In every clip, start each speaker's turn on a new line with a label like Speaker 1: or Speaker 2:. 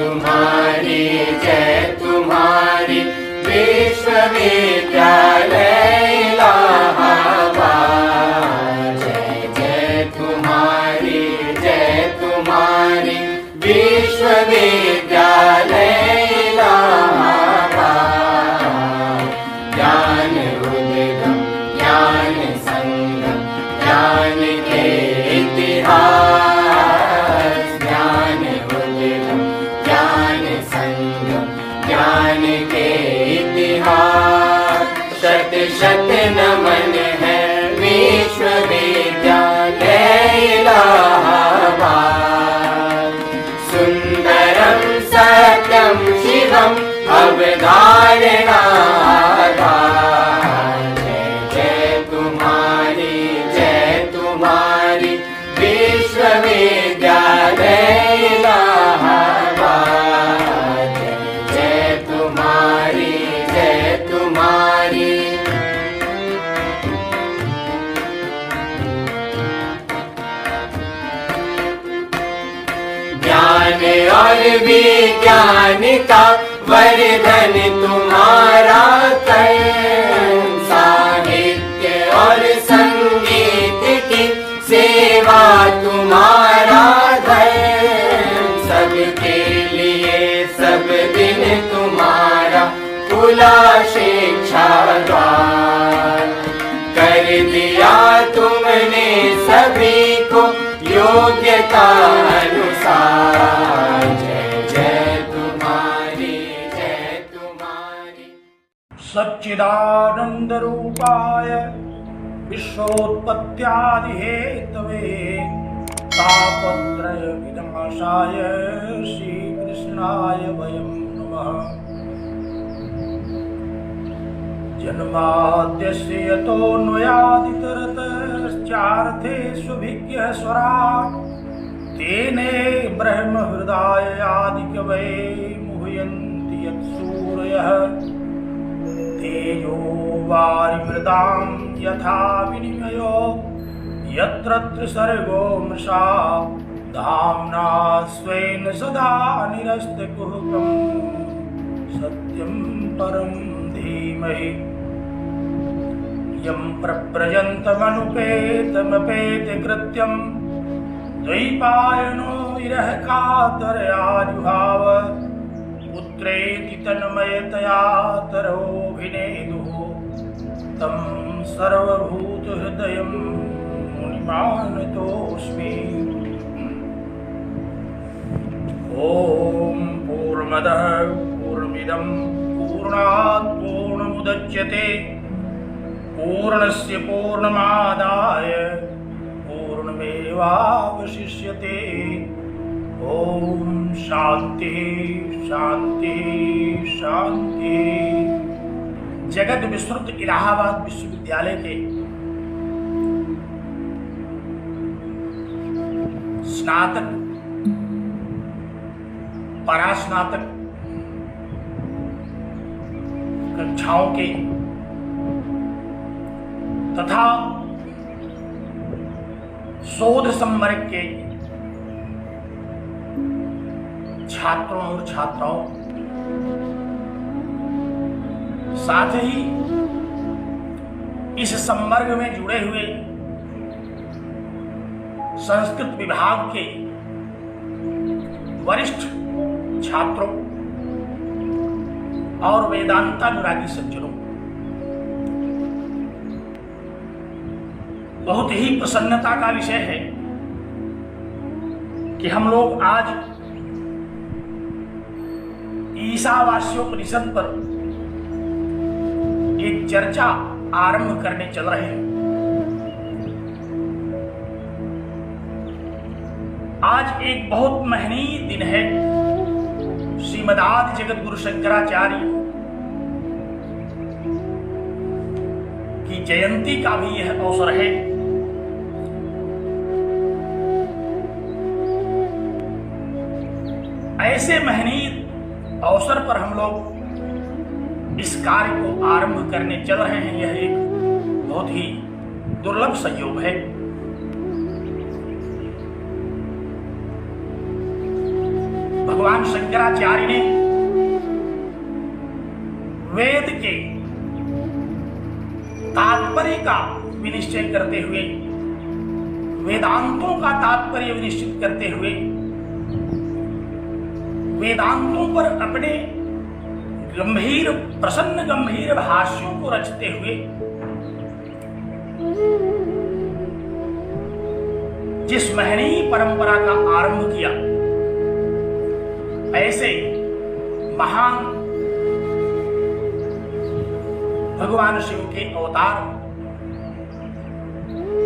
Speaker 1: तुम्हारी जय तुम्हारी विश्वविद्यालय इलाहाबाद। जय जय तुम्हारी विश्वविद्यालय इलाहाबाद। ज्ञान उद्गम ज्ञान संगम ज्ञान के इतिहास। ज्ञान उद्गम ज्ञान संगम ज्ञान के इतिहास। शत शत नमन है विश्वविद्यालय इलाहाबाद। सुंदरम सत्यम शिवम अवधारणा। विश्वविद्यालय इलाहाबाद। जय तुम्हारी ज्ञान और विज्ञान का वर्धन तुम्हारा कर। साहित्य और संगीत की सेवा तुम्हारा धर्म। सबके लिए सब दिन तुम्हारा खुला शिक्षा द्वार। कर दिया तुमने सभी को योग्यता अनुसार। जय जय तुम्हारी
Speaker 2: सच्चिदानंद रूपाय विश्वोत्पत्त्यादिहेतवे तापत्रय विनाशाय श्रीकृष्णाय वयं नमः। जन्माद्यस्य यतोऽन्वयादितरतश्चार्थेष्वभिज्ञः स्वराट् तेने ब्रह्महृदाय आदिकवये मुह्यन्ति यत्सूरयः। तेजो वारिमृतां यथा विनिमयो यत्र त्रिसर्गो मृषा। धाम्ना स्वेन सदा निरस्तकुहकं सत्यं परं धीमहि। यं प्रव्रजन्तमनुपेतमपेतकृत्यं द्वैपायनो विरह कातरयाजुहाव। पुत्रेति तन्मयतया तरोभिनेदुः तं सर्वभूतहृदयं मुनिमानतोऽस्मि। ॐ पूर्णमदः पूर्णमिदं पूर्णात् पूर्णमुदच्यते पूर्णस्य पूर्णमादाय पूर्णमेवावशिष्यते। ओम शांति शांति शांति। जगत विस्तृत इलाहाबाद विश्वविद्यालय के स्नातक परास्नातक कक्षाओं के तथा शोध संवर्ग के छात्रों और छात्राओं, साथ ही इस संवर्ग में जुड़े हुए संस्कृत विभाग के वरिष्ठ छात्रों और वेदांतानुरागी सज्जनों, बहुत ही प्रसन्नता का विषय है कि हम लोग आज ईशावास्योपनिषद पर एक चर्चा आरंभ करने चल रहे हैं। आज एक बहुत महनीय दिन है। श्रीमदादि जगत गुरु शंकराचार्य की जयंती का भी यह अवसर है। ऐसे महनीय अवसर पर हम लोग इस कार्य को आरंभ करने चल रहे हैं। यह एक बहुत ही दुर्लभ संयोग है। भगवान शंकराचार्य ने वेद के तात्पर्य का विनिश्चय करते हुए, वेदांतों का तात्पर्य विनिश्चित करते हुए, वेदांतों पर अपने गंभीर, प्रसन्न गंभीर भाष्यों को रचते हुए जिस महनीय परंपरा का आरंभ किया, ऐसे महान भगवान शिव के अवतार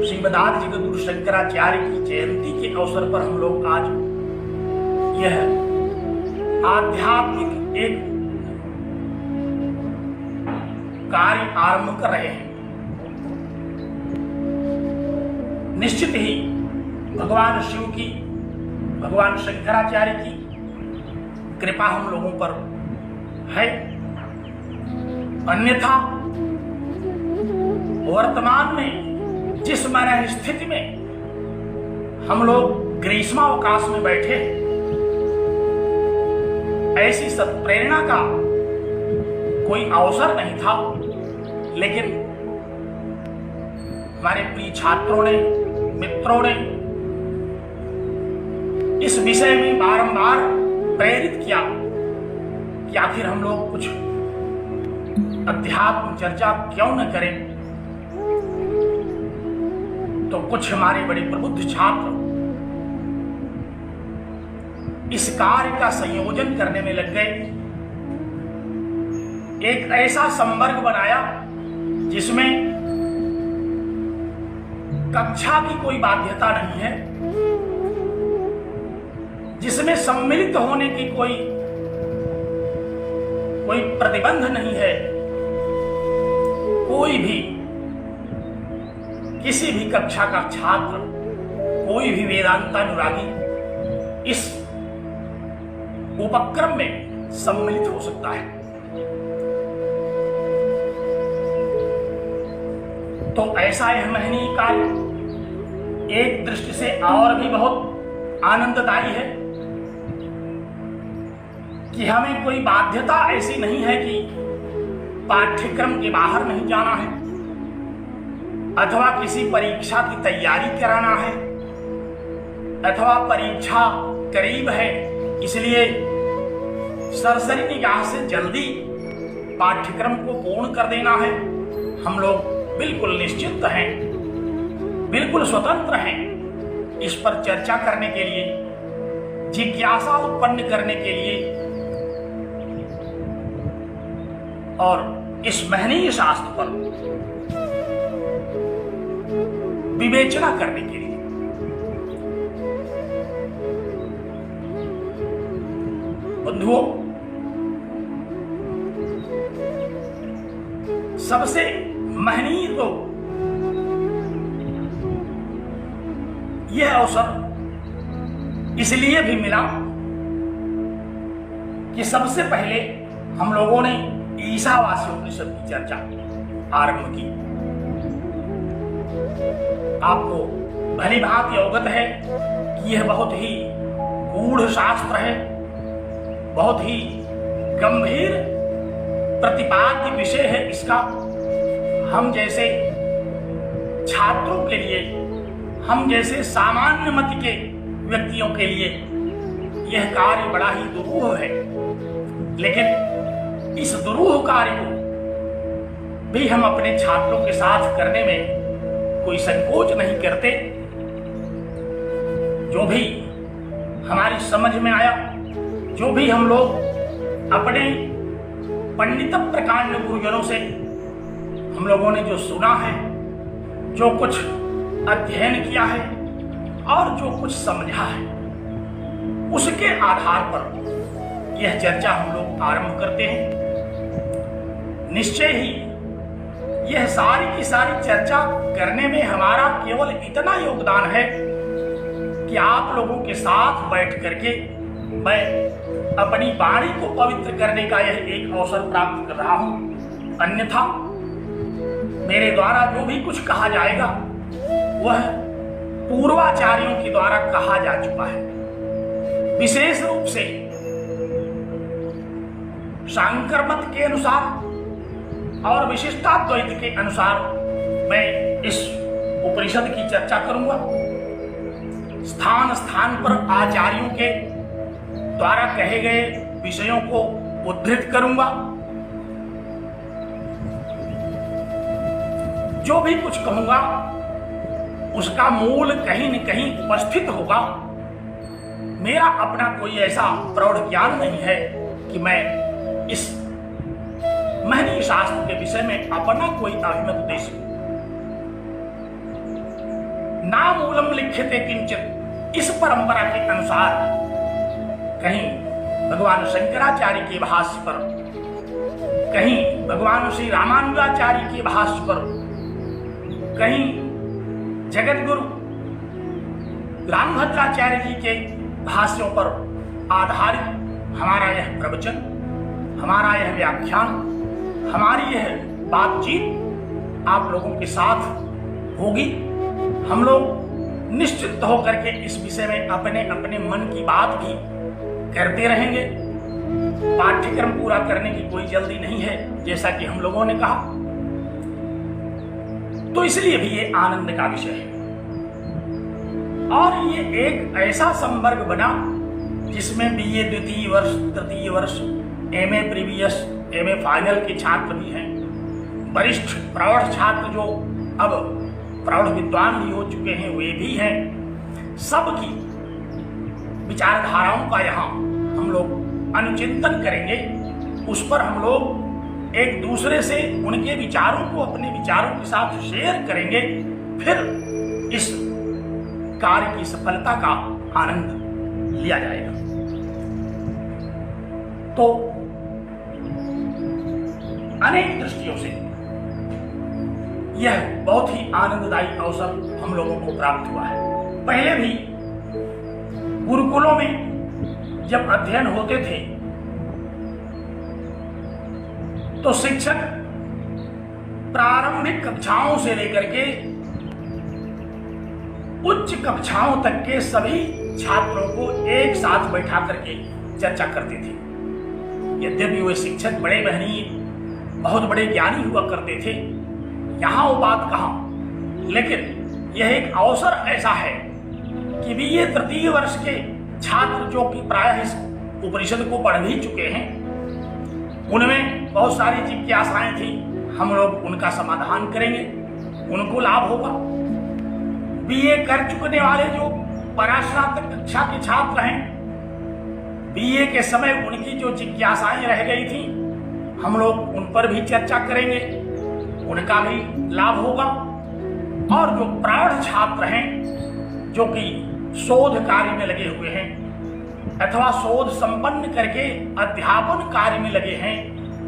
Speaker 2: श्रीमदादि जगद्गुरु शंकराचार्य की जयंती के अवसर पर हम लोग आज यह आध्यात्मिक एक कार्य आरंभ कर रहे हैं। निश्चित ही भगवान शिव की, भगवान शंकराचार्य की कृपा हम लोगों पर है। अन्यथा वर्तमान में जिस मनः स्थिति में हम लोग ग्रीष्मावकाश में बैठे, ऐसी सत्प्रेरणा का कोई अवसर नहीं था, लेकिन हमारे प्रिय छात्रों ने, मित्रों ने इस विषय में बारंबार प्रेरित किया कि आखिर हम लोग कुछ अध्यात्म चर्चा क्यों न करें। तो कुछ हमारे बड़े प्रबुद्ध छात्र इस कार्य का संयोजन करने में लग गए। एक ऐसा संवर्ग बनाया जिसमें कक्षा की कोई बाध्यता नहीं है, जिसमें सम्मिलित होने की कोई प्रतिबंध नहीं है। कोई भी, किसी भी कक्षा का छात्र, कोई भी वेदांतानुरागी इस उपक्रम में सम्मिलित हो सकता है। तो ऐसा यह महनीय कार्य एक दृष्टि से और भी बहुत आनंददायी है कि हमें कोई बाध्यता ऐसी नहीं है कि पाठ्यक्रम के बाहर नहीं जाना है अथवा किसी परीक्षा की तैयारी कराना है अथवा परीक्षा करीब है इसलिए सरसरी निगाह से जल्दी पाठ्यक्रम को पूर्ण कर देना है। हम लोग बिल्कुल निश्चिंत हैं, बिल्कुल स्वतंत्र हैं इस पर चर्चा करने के लिए, जिज्ञासा उत्पन्न करने के लिए और इस महनीय शास्त्र पर विवेचना करने के लिए। बंधुओं, सबसे महनीय तो यह अवसर इसलिए भी मिला कि सबसे पहले हम लोगों ने ईशावास्य उपनिषद की चर्चा आरंभ की। आपको भली भांति अवगत है कि यह बहुत ही गूढ़ शास्त्र है, बहुत ही गंभीर प्रतिपाद्य विषय है। इसका हम जैसे छात्रों के लिए, हम जैसे सामान्य मति के व्यक्तियों के लिए यह कार्य बड़ा ही दुरूह है, लेकिन इस दुरूह कार्य को भी हम अपने छात्रों के साथ करने में कोई संकोच नहीं करते। जो भी हमारी समझ में आया, जो भी हम लोग अपने पंडित प्रकांड गुरुजनों से हम लोगों ने जो सुना है, जो कुछ अध्ययन किया है और जो कुछ समझा है, उसके आधार पर यह चर्चा हम लोग आरंभ करते हैं। निश्चय ही यह सारी की सारी चर्चा करने में हमारा केवल इतना योगदान है कि आप लोगों के साथ बैठ करके मैं अपनी वाणी को पवित्र करने का यह एक अवसर प्राप्त कर रहा हूं। अन्यथा मेरे द्वारा जो भी कुछ कहा जाएगा वह पूर्वाचार्यों के द्वारा कहा जा चुका है। विशेष रूप से शांकर मत के अनुसार और विशिष्टाद्वैत के अनुसार मैं इस उपनिषद की चर्चा करूंगा। स्थान स्थान पर आचार्यों के द्वारा कहे गए विषयों को उद्धृत करूंगा। जो भी कुछ कहूंगा उसका मूल कहीं न कहीं उपस्थित होगा। मेरा अपना कोई ऐसा प्रौढ़ ज्ञान नहीं है कि मैं इस महनीय शास्त्र के विषय में अपना कोई अभिमत दे सकूं। ना मूलम लिख्यते किंचित, इस परंपरा के अनुसार कहीं भगवान शंकराचार्य के भाष्य पर, कहीं भगवान श्री रामानुजाचार्य के भाष्य पर, कहीं जगत गुरु रामभद्राचार्य जी के भाष्यों पर आधारित हमारा यह प्रवचन, हमारा यह व्याख्यान, हमारी यह बातचीत आप लोगों के साथ होगी। हम लोग निश्चित होकर के इस विषय में अपने अपने मन की बात भी करते रहेंगे। पाठ्यक्रम पूरा करने की कोई जल्दी नहीं है, जैसा कि हम लोगों ने कहा, तो इसलिए भी ये आनंद का विषय है। और ये एक ऐसा संवर्ग बना जिसमें बीए द्वितीय वर्ष, तृतीय वर्ष, एमए प्रीवियस, एमए फाइनल के छात्र भी हैं, वरिष्ठ प्रौढ़ छात्र जो अब प्रौढ़ विद्वान भी हो चुके हैं वे भी हैं। सबकी विचारधाराओं का यहाँ हम लोग अनुचिंतन करेंगे। उस पर हम लोग एक दूसरे से उनके विचारों को अपने विचारों के साथ शेयर करेंगे। फिर इस कार्य की सफलता का आनंद लिया जाएगा। तो अनेक दृष्टियों से यह बहुत ही आनंददायी अवसर हम लोगों को प्राप्त हुआ है। पहले भी गुरुकुलों में जब अध्ययन होते थे तो शिक्षक प्रारंभिक कक्षाओं से लेकर के उच्च कक्षाओं तक के सभी छात्रों को एक साथ बैठा करके चर्चा करते थे। यद्यपि वे शिक्षक बड़े महनीय, बहुत बड़े ज्ञानी हुआ करते थे, यहां वो बात कहां, लेकिन यह एक अवसर ऐसा है कि भी ये तृतीय वर्ष के छात्र जो कि प्रायः इस उपनिषद को पढ़ भी चुके हैं, उनमें बहुत सारी जिज्ञासाएं थी। हम लोग उनका समाधान करेंगे, उनको लाभ होगा। बीए कर चुकने वाले जो परास्नातक कक्षा के छात्र हैं, बीए के समय उनकी जो जिज्ञासाएं रह गई थी, हम लोग उन पर भी चर्चा करेंगे, उनका भी लाभ होगा। और जो प्रौढ़ छात्र हैं जो कि शोध कार्य में लगे हुए हैं अथवा शोध संपन्न करके अध्यापन कार्य में लगे हैं,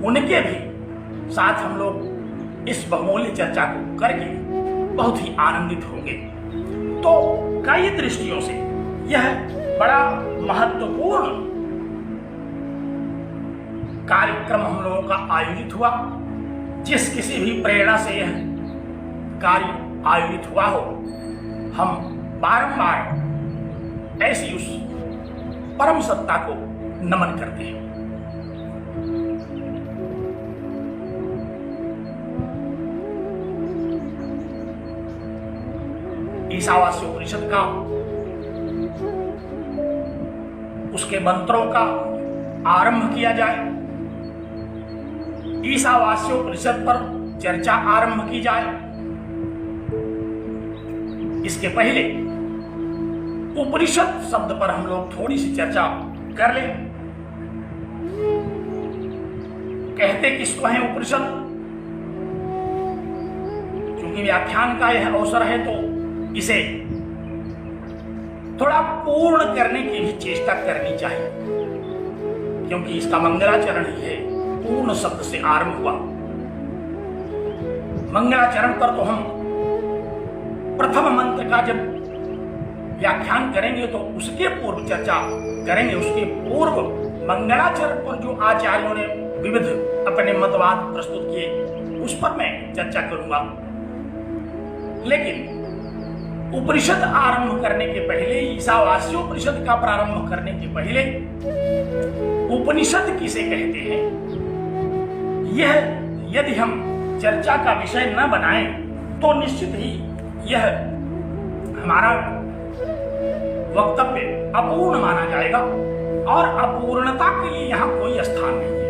Speaker 2: उनके भी साथ हम लोग इस बहुमूल्य चर्चा को करके बहुत ही आनंदित होंगे। तो कई दृष्टियों से यह बड़ा महत्वपूर्ण कार्यक्रम हम लोगों का आयोजित हुआ। जिस किसी भी प्रेरणा से यह कार्य आयोजित हुआ हो, हम बारंबार ऐसी उस परम सत्ता को नमन करते हैं। ईशावास्य उपनिषद का, उसके मंत्रों का आरंभ किया जाए, ईशावास्य उपनिषद पर चर्चा आरंभ की जाए। इसके पहले उपनिषद शब्द पर हम लोग थोड़ी सी चर्चा कर लें। कहते किसको है उपनिषद? क्योंकि व्याख्यान का यह अवसर है तो इसे थोड़ा पूर्ण करने की भी चेष्टा करनी चाहिए, क्योंकि इसका मंगलाचरण ही है, पूर्ण शब्द से आरंभ हुआ। मंगलाचरण पर तो हम प्रथम मंत्र का जब व्याख्यान करेंगे तो उसके पूर्व चर्चा करेंगे। उसके पूर्व मंगलाचरण पर जो आचार्यों ने विविध अपने मतवाद प्रस्तुत किए उस पर मैं चर्चा करूंगा। लेकिन उपनिषद आरंभ करने के पहले, ईशावास्योपनिषद का प्रारंभ करने के पहले उपनिषद किसे कहते हैं, यह यदि हम चर्चा का विषय न बनाएं तो निश्चित ही यह हमारा वक्तव्य अपूर्ण माना जाएगा और अपूर्णता के लिए यहां कोई स्थान नहीं है।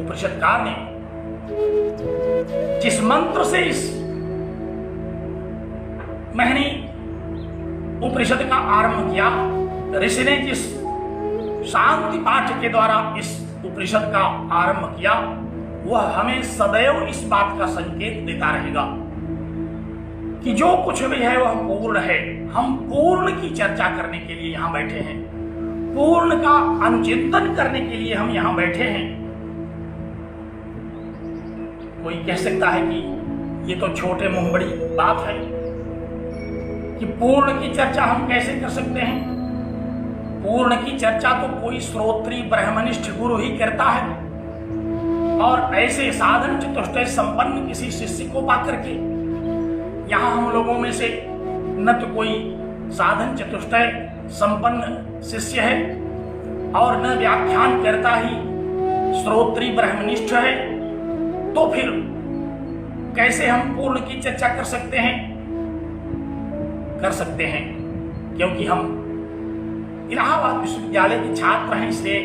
Speaker 2: उपनिषदकार ने जिस मंत्र से इस महनी उपनिषद का आरंभ किया, ऋषि ने जिस शांति पाठ के द्वारा इस उपनिषद का आरंभ किया, वह हमें सदैव इस बात का संकेत देता रहेगा कि जो कुछ भी है वह पूर्ण है। हम पूर्ण की चर्चा करने के लिए यहां बैठे हैं, पूर्ण का अनुचिंतन करने के लिए हम यहां बैठे हैं। कोई कह सकता है कि ये तो छोटे मुंह बड़ी बात है कि पूर्ण की चर्चा हम कैसे कर सकते हैं। पूर्ण की चर्चा तो कोई श्रोत्री ब्रह्मनिष्ठ गुरु ही करता है, और ऐसे साधन चतुष्टय संपन्न किसी शिष्य को पाकर के यहां हम लोगों में से न तो कोई साधन चतुष्टय संपन्न शिष्य है और न व्याख्यान करता ही श्रोत्री ब्रह्मनिष्ठ है, तो फिर कैसे हम पूर्ण की चर्चा कर सकते हैं? कर सकते हैं क्योंकि हम इलाहाबाद विश्वविद्यालय के छात्र हैं, इसलिए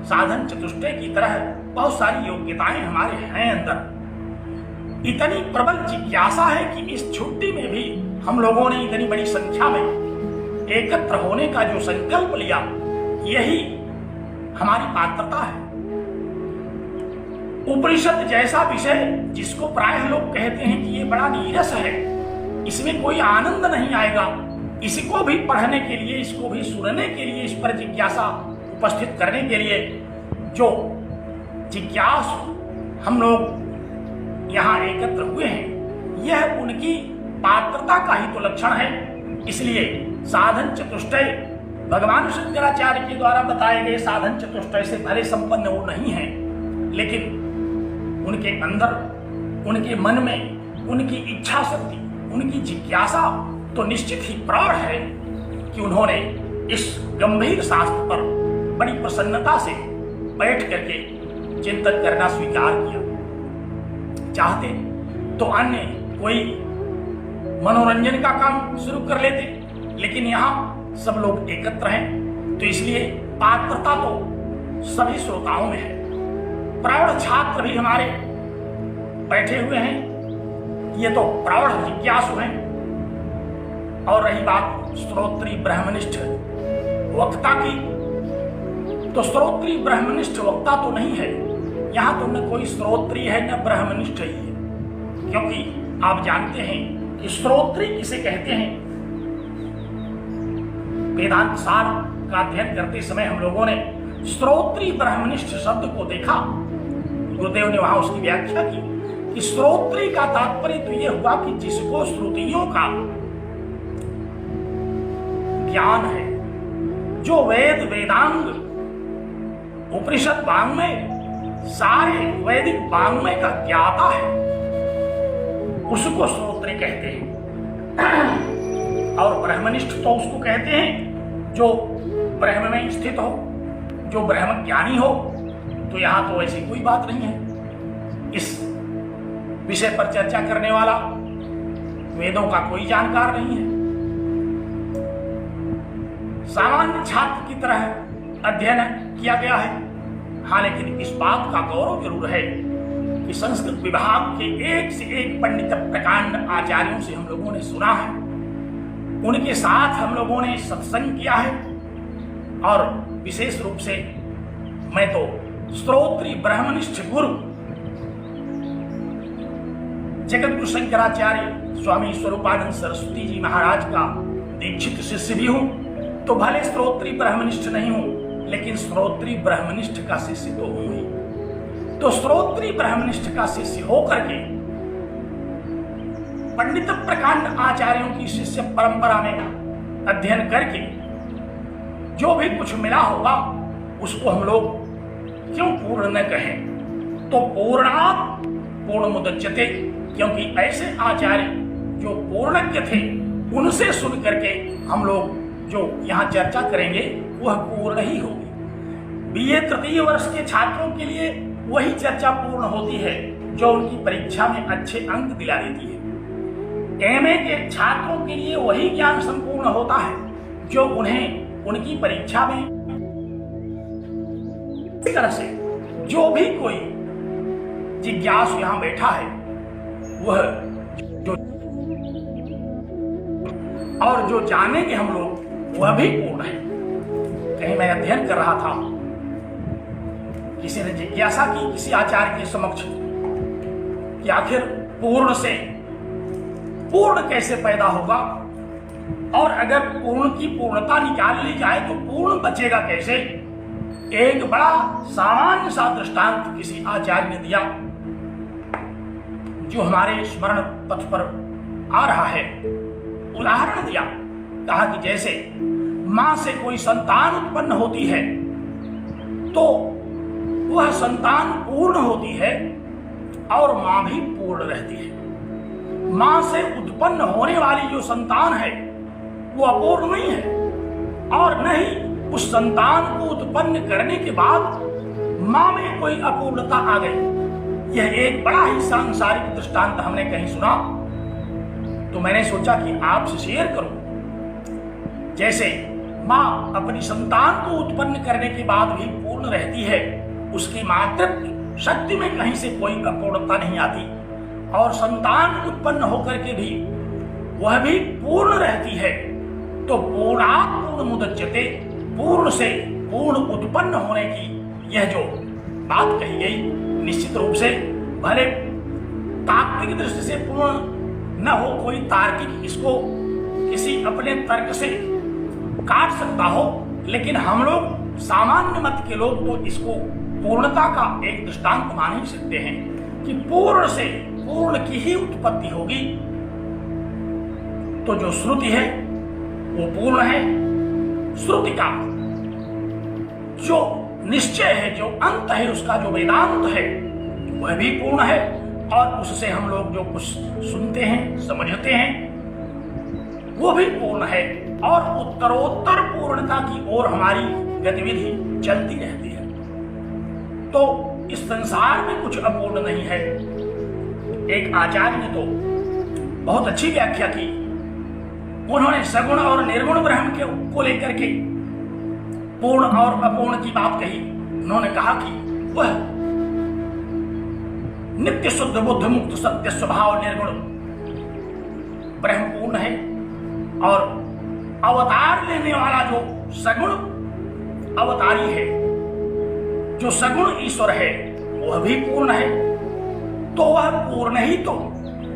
Speaker 2: साधन चतुष्टय की तरह बहुत सारी योग्यताएं हमारे हैं अंदर। इतनी प्रबल जिज्ञासा है कि इस छुट्टी में भी हम लोगों ने इतनी बड़ी संख्या में एकत्र होने का जो संकल्प लिया, यही हमारी पात्रता है। उपनिषद जैसा विषय जिसको प्रायः लोग कहते हैं कि ये बड़ा नीरस है, इसमें कोई आनंद नहीं आएगा, इसको भी पढ़ने के लिए, इसको भी सुनने के लिए, इस पर जिज्ञासा उपस्थित करने के लिए जो जिज्ञासु हम लोग यहाँ एकत्र हुए हैं, यह उनकी पात्रता का ही तो लक्षण है। इसलिए साधन चतुष्टय भगवान शंकराचार्य के द्वारा बताए गए साधन चतुष्टय से भले संपन्न वो नहीं है, लेकिन उनके अंदर, उनके मन में, उनकी इच्छा शक्ति, उनकी जिज्ञासा तो निश्चित ही प्रौढ़ है कि उन्होंने इस गंभीर शास्त्र पर बड़ी प्रसन्नता से बैठ करके चिंतन करना स्वीकार किया। चाहते तो अन्य कोई मनोरंजन का काम शुरू कर लेते, लेकिन यहाँ सब लोग एकत्र हैं, तो इसलिए पात्रता तो सभी श्रोताओं में है। प्रौढ़ छात्र भी हमारे बैठे हुए हैं, ये तो प्रौढ़ जिज्ञासु हैं। और रही बात श्रोत्री ब्रह्मनिष्ठ वक्ता की, तो श्रोत्री ब्रह्मनिष्ठ वक्ता तो नहीं है यहाँ, तो न कोई श्रोत्री है न ब्रह्मनिष्ठ ही है, क्योंकि आप जानते हैं कि श्रोत्री किसे कहते हैं। वेदांत सार का अध्ययन करते समय हम लोगों ने श्रोत्री ब्रह्मनिष्ठ शब्द को देखा, गुरुदेव ने वहां उसकी व्याख्या की कि श्रोत्री का तात्पर्य तो यह हुआ कि जिसको श्रुतियों का ज्ञान है, जो वेद वेदांग उपनिषद वाङ्मय सारे वैदिक वाङ्मय का ज्ञाता है, उसको श्रोत्री कहते हैं। और ब्रह्मनिष्ठ तो उसको कहते हैं जो ब्रह्म में स्थित हो, जो ब्रह्म ज्ञानी हो। तो यहां तो ऐसी कोई बात नहीं है। इस विषय पर चर्चा करने वाला वेदों का कोई जानकार नहीं है, सामान्य छात्र की तरह अध्ययन किया गया है। हाँ, लेकिन इस बात का गौरव जरूर है कि संस्कृत विभाग के एक से एक पंडित प्रकांड आचार्यों से हम लोगों ने सुना है, उनके साथ हम लोगों ने सत्संग किया है। और विशेष रूप से मैं तो श्रोत्री ब्रह्मनिष्ठ गुरु जगतगुरु शंकराचार्य स्वामी स्वरूपानंद सरस्वती जी महाराज का दीक्षित शिष्य भी हूं। तो भले श्रोत्री ब्रह्मनिष्ठ नहीं हूं, लेकिन श्रोत्री ब्रह्मनिष्ठ का शिष्य तो हूं ही। तो श्रोत्री ब्रह्मनिष्ठ का शिष्य होकर के पंडित प्रकांड आचार्यों की शिष्य परंपरा में अध्ययन करके जो भी कुछ मिला होगा उसको हम लोग क्यों पूर्ण न कहें। तो पूर्णात् पूर्णमुदच्यते, क्योंकि ऐसे आचार्य जो पूर्णज्ञ थे उनसे सुन करके हम लोग जो यहाँ चर्चा करेंगे वह पूर्ण ही होगी। बीए तृतीय वर्ष के छात्रों के लिए वही चर्चा पूर्ण होती है जो उनकी परीक्षा में अच्छे अंक दिला देती है। एमए के छात्रों के लिए वही ज्ञान संपूर्ण होता है जो उन्हें उनकी परीक्षा में इस तरह से जो भी कोई जिज्ञासु यहां बैठा है वह जो और जो जानेंगे हम लोग वह भी पूर्ण है। कहीं मैं अध्ययन कर रहा था, किसी ने जिज्ञासा की किसी आचार्य के समक्ष कि आखिर पूर्ण से पूर्ण कैसे पैदा होगा, और अगर पूर्ण की पूर्णता निकाल ली जाए तो पूर्ण बचेगा कैसे। एक बड़ा सामान्य सा दृष्टांत किसी आचार्य ने दिया जो हमारे स्मरण पथ पर आ रहा है। उदाहरण दिया, कहा कि जैसे मां से कोई संतान उत्पन्न होती है तो वह संतान पूर्ण होती है और मां भी पूर्ण रहती है। मां से उत्पन्न होने वाली जो संतान है वो अपूर्ण नहीं है, और न ही उस संतान को उत्पन्न करने के बाद मां में कोई अपूर्णता आ गई। यह एक बड़ा ही सांसारिक दृष्टांत हमने कहीं सुना, तो मैंने सोचा कि आपसे शेयर करूं। जैसे मां अपनी संतान को उत्पन्न करने के बाद भी पूर्ण रहती है, उसकी मातृत्व शक्ति में कहीं से कोई अपूर्णता नहीं आती, और संतान उत्पन्न होकर के भी वह भी पूर्ण रहती है, तो पूर्णात् पूर्ण मुदच्यते, पूर्ण से पूर्ण उत्पन्न होने की यह जो बात कही गई, निश्चित रूप से भले तात्विक दृष्टि से पूर्ण न हो, कोई तार्किक इसको किसी अपने तर्क से काट सकता हो, लेकिन हम लोग सामान्य मत के लोग तो इसको पूर्णता का एक दृष्टांत मान ही सकते हैं कि पूर्ण से पूर्ण की ही उत्पत्ति होगी। तो जो श्रुति है वो पूर्ण है, श्रुति का जो निश्चय है, जो अंत है, उसका जो वेदांत है वह भी पूर्ण है, और उससे हम लोग जो कुछ सुनते हैं समझते हैं वो भी पूर्ण है, और उत्तरोत्तर पूर्णता की ओर हमारी गतिविधि चलती रहती है। तो इस संसार में कुछ अपूर्ण नहीं है। एक आचार्य ने तो बहुत अच्छी व्याख्या की, उन्होंने सगुण और निर्गुण ब्रह्म को लेकर के पूर्ण और अपूर्ण की बात कही। उन्होंने कहा कि वह नित्य शुद्ध बुद्ध मुक्त सत्य स्वभाव निर्गुण ब्रह्म पूर्ण है, और अवतार लेने वाला जो सगुण अवतारी है, जो सगुण ईश्वर है, वह भी पूर्ण है। तो वह पूर्ण ही तो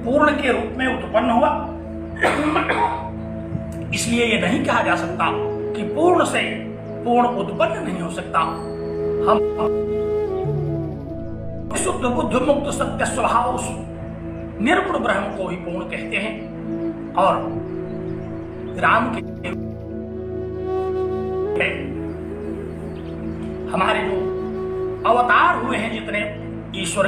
Speaker 2: पूर्ण के रूप में उत्पन्न हुआ। इसलिए यह नहीं कहा जा सकता कि पूर्ण से पूर्ण उत्पन्न नहीं हो सकता। हम शुद्ध बुद्ध मुक्त सत्य स्वभाव निर्गुण ब्रह्म को ही पूर्ण कहते हैं। और राम के हमारे जो अवतार हुए हैं, जितने ईश्वर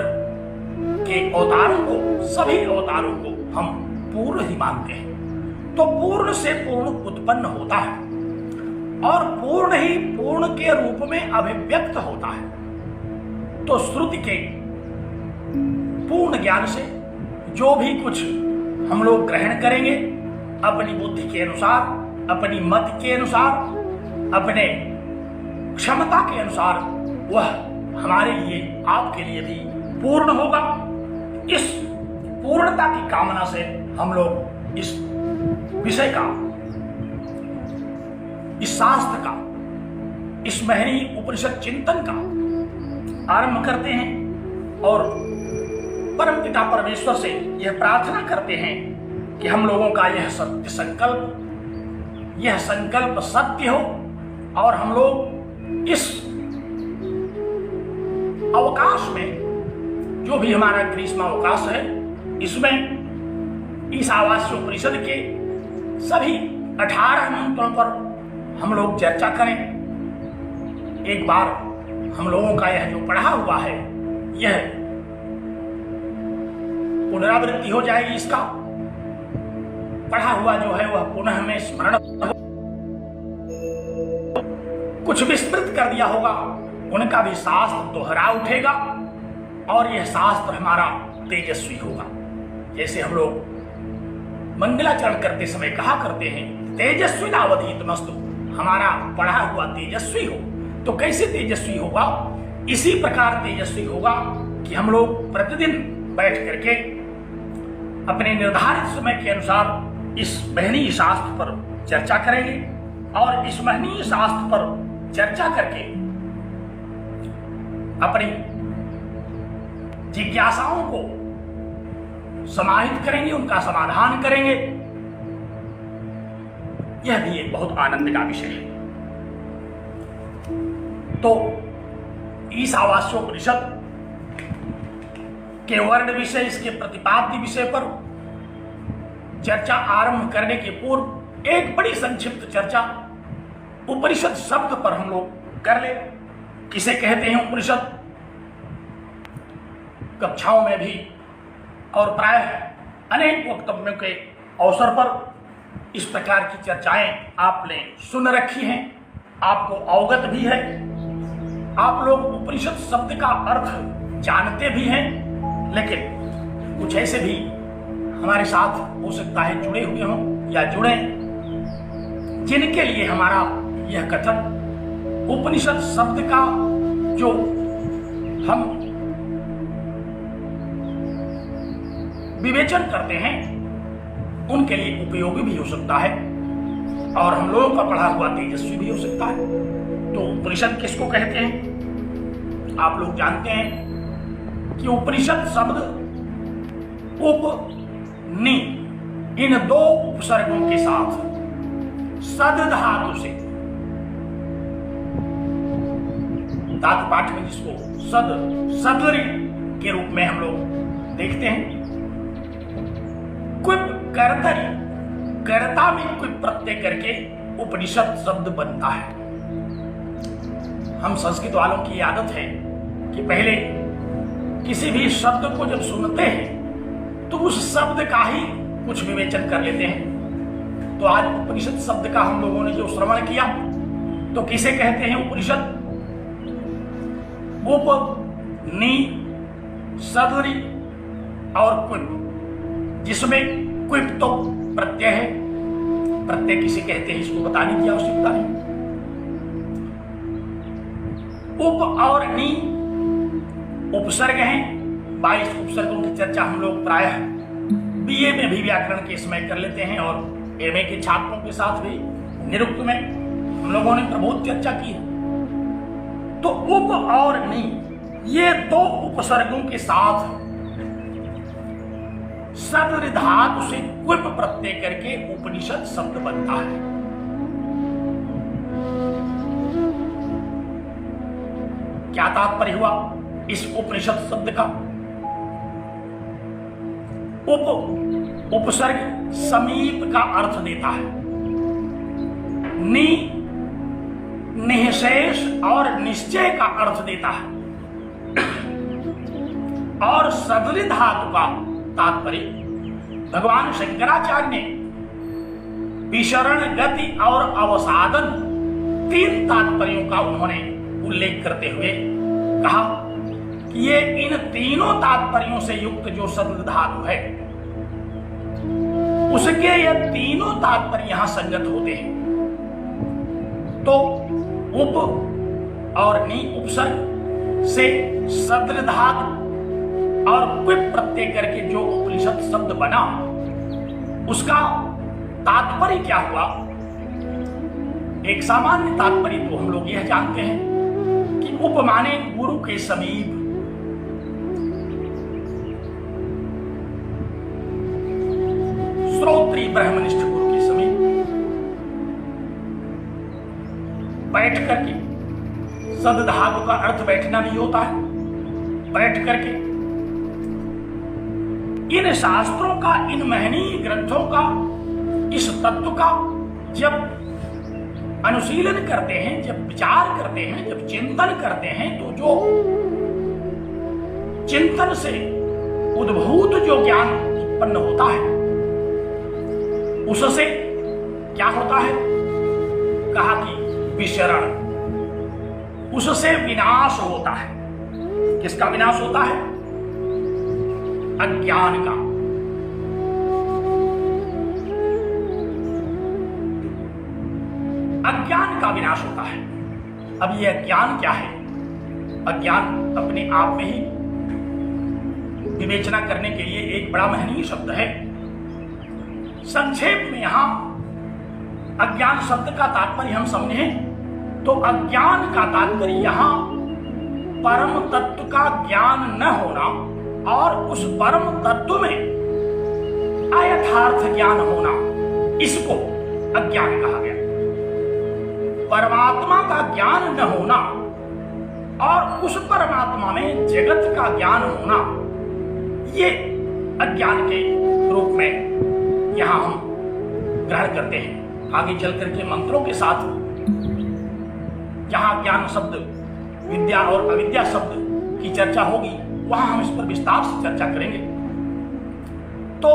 Speaker 2: के अवतारों को, सभी अवतारों को हम पूर्ण ही मानते हैं। तो पूर्ण से पूर्ण उत्पन्न होता है, और पूर्ण ही पूर्ण के रूप में अभिव्यक्त होता है। तो श्रुति के पूर्ण ज्ञान से जो भी कुछ हम लोग ग्रहण करेंगे अपनी बुद्धि के अनुसार, अपनी मत के अनुसार, अपने क्षमता के अनुसार, वह हमारे लिए, आपके लिए भी पूर्ण होगा। इस पूर्णता की कामना से हम लोग इस विषय का, इस शास्त्र का, इस महनी उपनिषद चिंतन का आरंभ करते हैं, और परम पिता परमेश्वर से यह प्रार्थना करते हैं कि हम लोगों का यह सत्य संकल्प, यह संकल्प सत्य हो, और हम लोग इस अवकाश में, जो भी हमारा ग्रीष्म अवकाश है, इसमें ईशावास्य उपनिषद के सभी 18 मंत्रों पर हम लोग चर्चा करें। एक बार हम लोगों का यह जो पढ़ा हुआ है, यह पुनरावृत्ति हो जाएगी। इसका पढ़ा हुआ जो है वह पुनः में स्मरण, कुछ विस्मृत कर दिया होगा, उनका भी शास्त्र दोहरा उठेगा और यह शास्त्र हमारा तेजस्वी होगा। जैसे हम लोग मंगलाचरण करते समय कहा करते हैं, तेजस्वी नावधीतमस्तु, हमारा पढ़ा हुआ तेजस्वी हो। तो कैसे तेजस्वी होगा? इसी प्रकार तेजस्वी होगा कि हम लोग प्रतिदिन बैठ करके अपने निर्धारित समय के अनुसार इस महनीय शास्त्र पर चर्चा करेंगे और इस महनीय शास्त्र पर चर्चा करके अपनी जिज्ञासाओं को समाहित करेंगे, उनका समाधान करेंगे। यह भी एक बहुत आनंद का विषय है। तो ईशावास्योपनिषद के वर्ण विषय, इसके प्रतिपाद्य विषय पर चर्चा आरंभ करने के पूर्व एक बड़ी संक्षिप्त चर्चा उपनिषद शब्द पर हम लोग कर ले। किसे कहते हैं उपनिषद? कक्षाओं में भी और प्रायः अनेक वक्तव्यों के अवसर पर इस प्रकार की चर्चाएं आपने सुन रखी हैं, आपको अवगत भी है। आप लोग उपनिषद शब्द का अर्थ जानते भी हैं, लेकिन कुछ ऐसे भी हमारे साथ हो सकता है जुड़े हुए हों या जुड़े, जिनके लिए हमारा यह कथन उपनिषद शब्द का जो हम विवेचन करते हैं उनके लिए उपयोगी भी हो सकता है और हम लोगों का पढ़ा हुआ तेजस्वी भी हो सकता है। तो उपनिषद किसको कहते हैं? आप लोग जानते हैं कि उपनिषद शब्द उप नि इन दो उपसर्गों के साथ सद धातु से, धातु पाठ में जिसको सद सदरी के रूप में हम लोग देखते हैं, क्विप कर्तरी, कर्ता में क्विप प्रत्यय करके उपनिषद शब्द बनता है। हम संस्कृत वालों की आदत है कि पहले किसी भी शब्द को जब सुनते हैं तो उस शब्द का ही कुछ विवेचन कर लेते हैं। तो आज उपनिषद शब्द का हम लोगों ने जो श्रवण किया, तो किसे कहते हैं उपनिषद? उप नि सदरी और क्विप, जिसमें क्विप तो प्रत्यय है। प्रत्यय किसे कहते हैं इसको बताने की आवश्यकता है। उप और नि उपसर्ग हैं। 22 उपसर्गों की चर्चा हम लोग प्रायः बीए में भी व्याकरण के समय कर लेते हैं और एमए के छात्रों के साथ भी निरुक्त में हम लोगों ने प्रबोध चर्चा की है। तो उप और नि, ये दो उपसर्गों के साथ सदर धातु से क्विप प्रत्यय करके उपनिषद शब्द बनता है। क्या तात्पर्य हुआ इस उपनिषद शब्द का? उप उपसर्ग समीप का अर्थ देता है, नि निःशेष और निश्चय का अर्थ देता है, और सदरी धातु का तात्पर्य भगवान शंकराचार्य ने विशरण, गति और अवसादन 3 तात्पर्यों का उन्होंने उल्लेख करते हुए कहा कि ये इन तीनों तात्पर्यों से युक्त जो सदर धातु है उसके ये तीनों तात्पर्य यहां संगत होते हैं। तो उप और नि उपसर्ग से सदर धातु और क्विप प्रत्यय करके जो उपनिषद शब्द बना, उसका तात्पर्य क्या हुआ? एक सामान्य तात्पर्य तो हम लोग यह जानते हैं कि उप माने गुरु के समीप, श्रोत्री ब्रह्मनिष्ठ गुरु के समीप बैठ करके, सद धातु का अर्थ बैठना भी होता है, बैठ करके इन शास्त्रों का, इन महनीय ग्रंथों का, इस तत्व का जब अनुशीलन करते हैं, जब विचार करते हैं, जब चिंतन करते हैं, तो जो चिंतन से उद्भूत जो ज्ञान उत्पन्न होता है उससे क्या होता है? कहा कि विशरण, उससे विनाश होता है। किसका विनाश होता है? अज्ञान का। अज्ञान का विनाश होता है। अब यह अज्ञान क्या है? अज्ञान अपने आप में ही विवेचना करने के लिए एक बड़ा महनीय शब्द है। संक्षेप में यहां अज्ञान शब्द का तात्पर्य हम समझें तो अज्ञान का तात्पर्य यहां परम तत्व का ज्ञान न होना और उस परम तत्व में अयथार्थ ज्ञान होना, इसको अज्ञान कहा गया। परमात्मा का ज्ञान न होना और उस परमात्मा में जगत का ज्ञान होना, ये अज्ञान के रूप में यहां हम ग्रहण करते हैं। आगे चल करके मंत्रों के साथ जहां ज्ञान शब्द, विद्या और अविद्या शब्द की चर्चा होगी, वहां हम इस पर विस्तार से चर्चा करेंगे। तो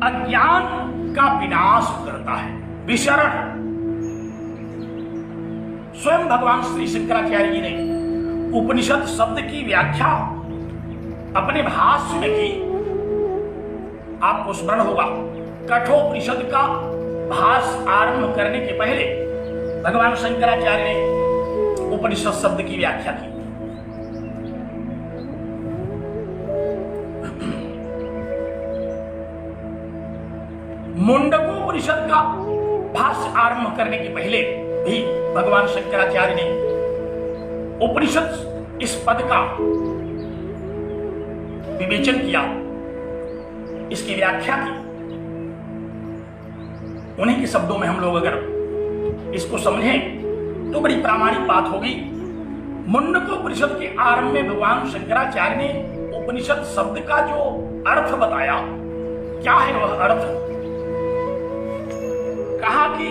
Speaker 2: अज्ञान का विनाश करता है विशरण। स्वयं भगवान श्री शंकराचार्य जी ने उपनिषद शब्द की व्याख्या अपने भाष्य में की। आपको स्मरण होगा, कठोपनिषद का भाष्य आरंभ करने के पहले भगवान शंकराचार्य ने उपनिषद शब्द की व्याख्या की। मुंडकोपनिषद का भाष्य आरंभ करने के पहले भी भगवान शंकराचार्य ने उपनिषद इस पद का विवेचन किया, इसकी व्याख्या की। उन्हीं के शब्दों में हम लोग अगर इसको समझें तो बड़ी प्रामाणिक बात होगी। मुंडकोपनिषद के आरंभ में भगवान शंकराचार्य ने उपनिषद शब्द का जो अर्थ बताया, क्या है वह अर्थ? कहा कि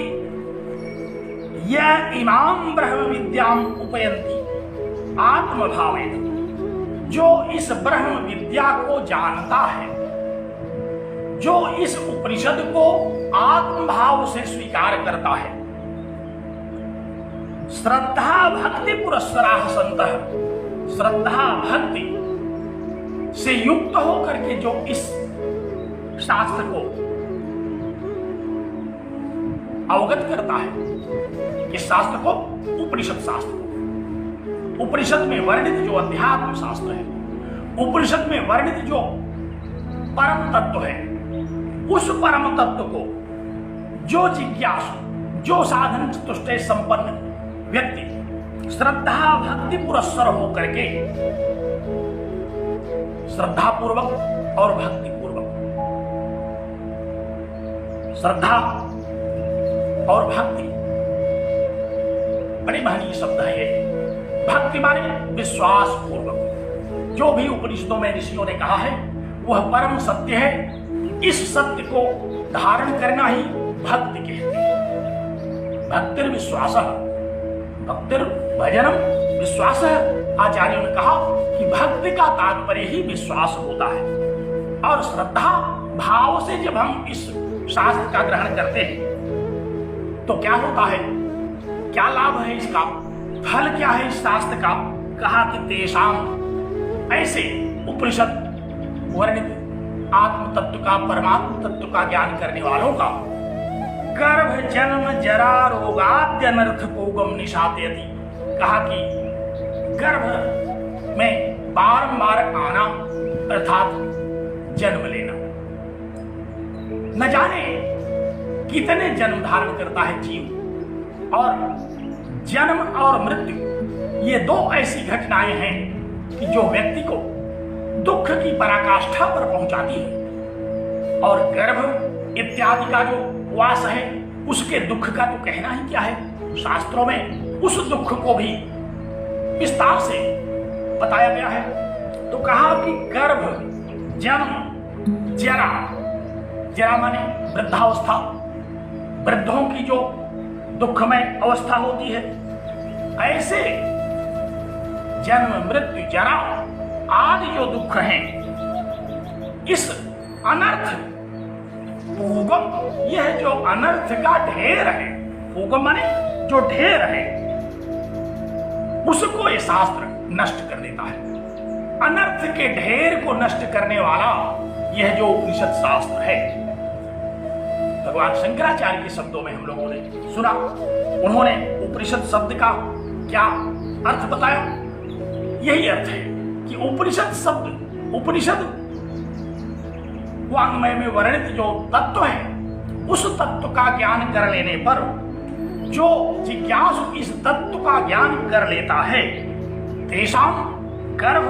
Speaker 2: यह इमाम ब्रह्म विद्याम उपयंती आत्मभावेन, जो इस ब्रह्म विद्या को जानता है, जो इस उपनिषद को आत्मभाव से स्वीकार करता है, श्रद्धा भक्ति पुरस्सराः सन्तः, श्रद्धा भक्ति से युक्त होकर के जो इस शास्त्र को अवगत करता है, इस शास्त्र को, उपनिषद शास्त्र को, उपनिषद में वर्णित जो अध्यात्म शास्त्र है, उपनिषद में वर्णित जो परम तत्व है, उस परम तत्व को जो जिज्ञासु, जो साधन चतुष्टय संपन्न व्यक्ति श्रद्धा भक्ति पुरस्सर होकर के, श्रद्धा पूर्वक और भक्ति पूर्वक, श्रद्धा और भक्ति बड़े महनीय शब्द है ये। भक्ति माने विश्वास पूर्वक। जो भी उपनिषदों में ऋषियों ने कहा है वह परम सत्य है। इस सत्य को धारण करना ही भक्ति कहते हैं। भक्तिर विश्वास, भक्तिर भजनम विश्वास। आचार्यों ने कहा कि भक्ति का तात्पर्य ही विश्वास होता है। और श्रद्धा भाव से जब हम इस शास्त्र का ग्रहण करते हैं तो क्या होता है, क्या लाभ है इसका, फल क्या है इस शास्त्र का? कहा कि तेषाम, ऐसे उपनिषद वर्णित आत्म तत्व का, परमात्म तत्व का ज्ञान करने वालों का गर्भ जन्म जरा रोगाद्यनर्थ भोगम निशातयति। कहा कि गर्भ में बारंबार आना अर्थात जन्म लेना, न जाने कितने जन्म धारण करता है जीव। और जन्म और मृत्यु ये दो ऐसी घटनाएं हैं कि जो व्यक्ति को दुख की पराकाष्ठा पर पहुंचाती है। और गर्भ इत्यादि का जो वास है उसके दुख का तो कहना ही क्या है। शास्त्रों में उस दुख को भी विस्तार से बताया गया है। तो कहा कि गर्भ जन्म जरा, जरा माने वृद्धावस्था, वृद्धों की जो दुखमय अवस्था होती है, ऐसे जन्म मृत्यु जरा आदि जो दुख हैं, इस अनर्थ पूगम, यह जो अनर्थ का ढेर है, पूगम माने जो ढेर है, उसको ये शास्त्र नष्ट कर देता है। अनर्थ के ढेर को नष्ट करने वाला यह जो उपनिषद शास्त्र है, भगवान शंकराचार्य के शब्दों में हम लोगों ने सुना। उन्होंने उपनिषद शब्द का क्या अर्थ बताया? यही अर्थ है कि उपनिषद शब्द, उपनिषद वांग्मय में वर्णित जो तत्व है, उस तत्व का ज्ञान कर लेने पर जो जिज्ञासु इस तत्व का ज्ञान कर लेता है, तेषाम गर्भ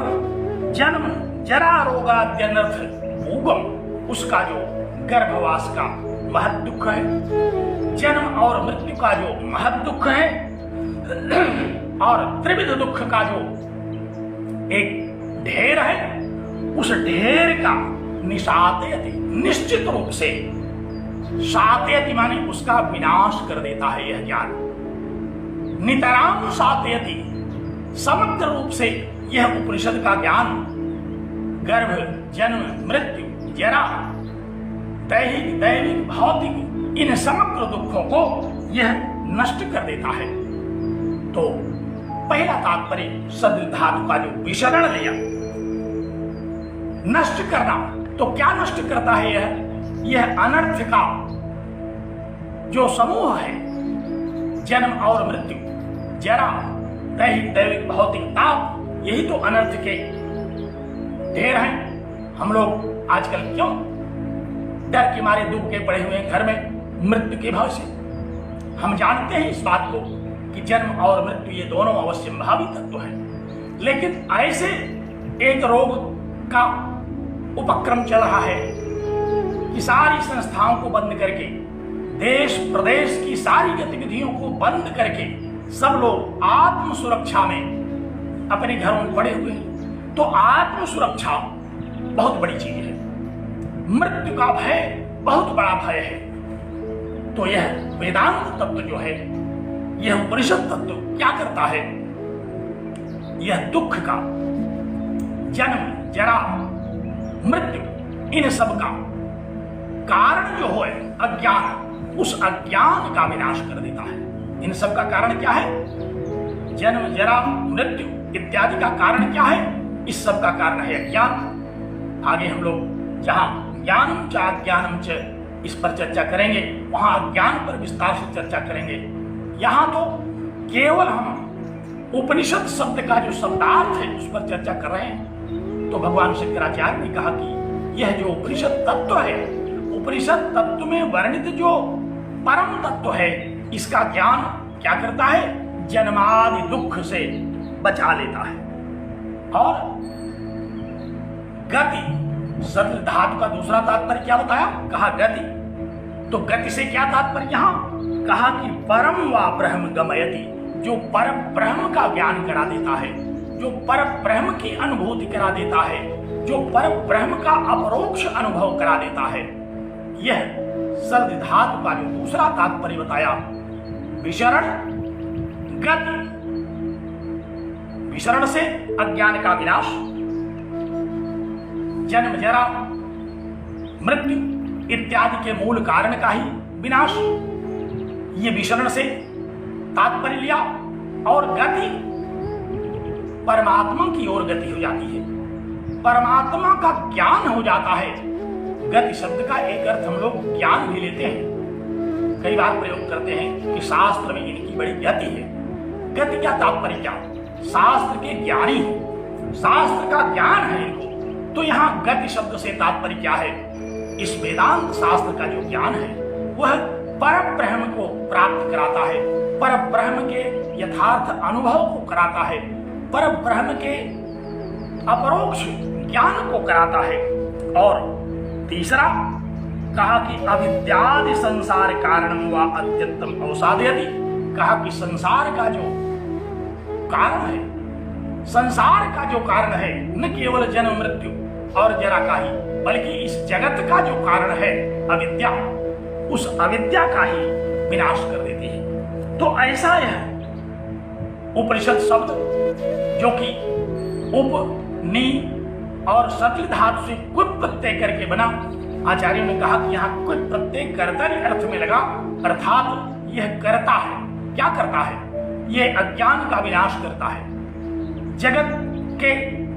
Speaker 2: जन्म जरा रोगाद्यनर्थ भूगम, उसका जो गर्भवास का महत दुख है, जन्म और मृत्यु का जो महत दुख है, और त्रिविध दुख का जो एक ढेर है, उस ढेर का निशातयति, निश्चित रूप से शातयति माने उसका विनाश कर देता है यह ज्ञान। नितराम शातयति, समग्र रूप से यह उपनिषद का ज्ञान गर्भ जन्म मृत्यु जरा दैहिक दैविक भौतिक इन समग्र दुखों को यह नष्ट कर देता है। तो पहला तात्पर्य सदृ धातु का जो विशरण लिया, नष्ट करना, तो क्या नष्ट करता है यह अनर्थ का जो समूह है, जन्म और मृत्यु जरा दैहिक दैविक भौतिक ताप, यही तो अनर्थ के ढेर हैं। हम लोग आजकल क्यों डर के मारे डूब के पड़े हुए हैं घर में मृत्यु के भय से? हम जानते हैं इस बात को कि जन्म और मृत्यु ये दोनों अवश्यंभावी तत्व हैं, लेकिन ऐसे एक रोग का उपक्रम चल रहा है कि सारी संस्थाओं को बंद करके, देश प्रदेश की सारी गतिविधियों को बंद करके सब लोग आत्म सुरक्षा में अपने घरों में पड़े हुए हैं। तो आत्म सुरक्षा बहुत बड़ी चीज है, मृत्यु का भय बहुत बड़ा भय है। तो यह वेदांत तत्व जो है, यह उपनिषद तत्व क्या करता है? यह दुख का, जन्म जरा मृत्यु, इन सब का कारण जो है अज्ञान, उस अज्ञान का विनाश कर देता है। इन सब का कारण क्या है? जन्म जरा मृत्यु इत्यादि का कारण क्या है? इस सब का कारण है अज्ञान। आगे हम लोग जहां ज्ञानम च अज्ञानम च इस पर चर्चा करेंगे, वहां अज्ञान पर विस्तार से चर्चा करेंगे। यहां तो केवल हम उपनिषद शब्द का जो शब्दार्थ है उस पर चर्चा कर रहे हैं। तो भगवान शंकराचार्य ने कहा कि यह जो उपनिषद तत्व है, उपनिषद तत्व में वर्णित जो परम तत्व है, इसका ज्ञान क्या करता है? जन्मादि दुख से बचा लेता है। और गति, सदृ धातु का दूसरा तात्पर्य क्या बताया? कहा गति। तो गति से क्या तात्पर्य? यहां कहा कि परम वा ब्रह्म गमयति, जो पर ब्रह्म का ज्ञान करा देता है, जो पर ब्रह्म की अनुभूति करा देता है, जो पर ब्रह्म का अपरोक्ष अनुभव करा देता है। यह सदृ धातु का जो दूसरा तात्पर्य बताया, विशरण गति, विशरण से अज्ञान का विनाश, जन्म जरा मृत्यु इत्यादि के मूल कारण का ही विनाश, ये विशरण से तात्पर्य लिया। और गति, परमात्मा की ओर गति हो जाती है, परमात्मा का ज्ञान हो जाता है। गति शब्द का एक अर्थ हम लोग ज्ञान भी लेते हैं, कई बार प्रयोग करते हैं कि शास्त्र में इनकी बड़ी गति है। गति क्या तात्पर्य? क्या शास्त्र के ज्ञानी, शास्त्र का ज्ञान है इनको। तो यहाँ गति शब्द से तात्पर्य क्या है? इस वेदांत शास्त्र का जो ज्ञान है वह पर ब्रह्म को प्राप्त कराता है, पर ब्रह्म के यथार्थ अनुभव को कराता है, पर ब्रह्म के अपरोक्ष ज्ञान को कराता है। और तीसरा कहा कि अविद्यादि संसार कारणम व अत्यंतम अवसादयति, कहा कि संसार का जो कारण है, संसार का जो कारण है, न केवल जन्म मृत्यु और जरा का ही, बल्कि इस जगत का जो कारण है अविद्या, उस अविद्या का ही विनाश कर देती है। तो ऐसा यह उपनिषद शब्द जो कि उप, नि और सदृ धातु से कुछ प्रत्यय करके बना, आचार्यों ने कहा कि यहाँ कुछ प्रत्यय कर्तरी अर्थ में लगा, अर्थात यह करता है। क्या करता है? ये अज्ञान का विनाश करता है। जगत के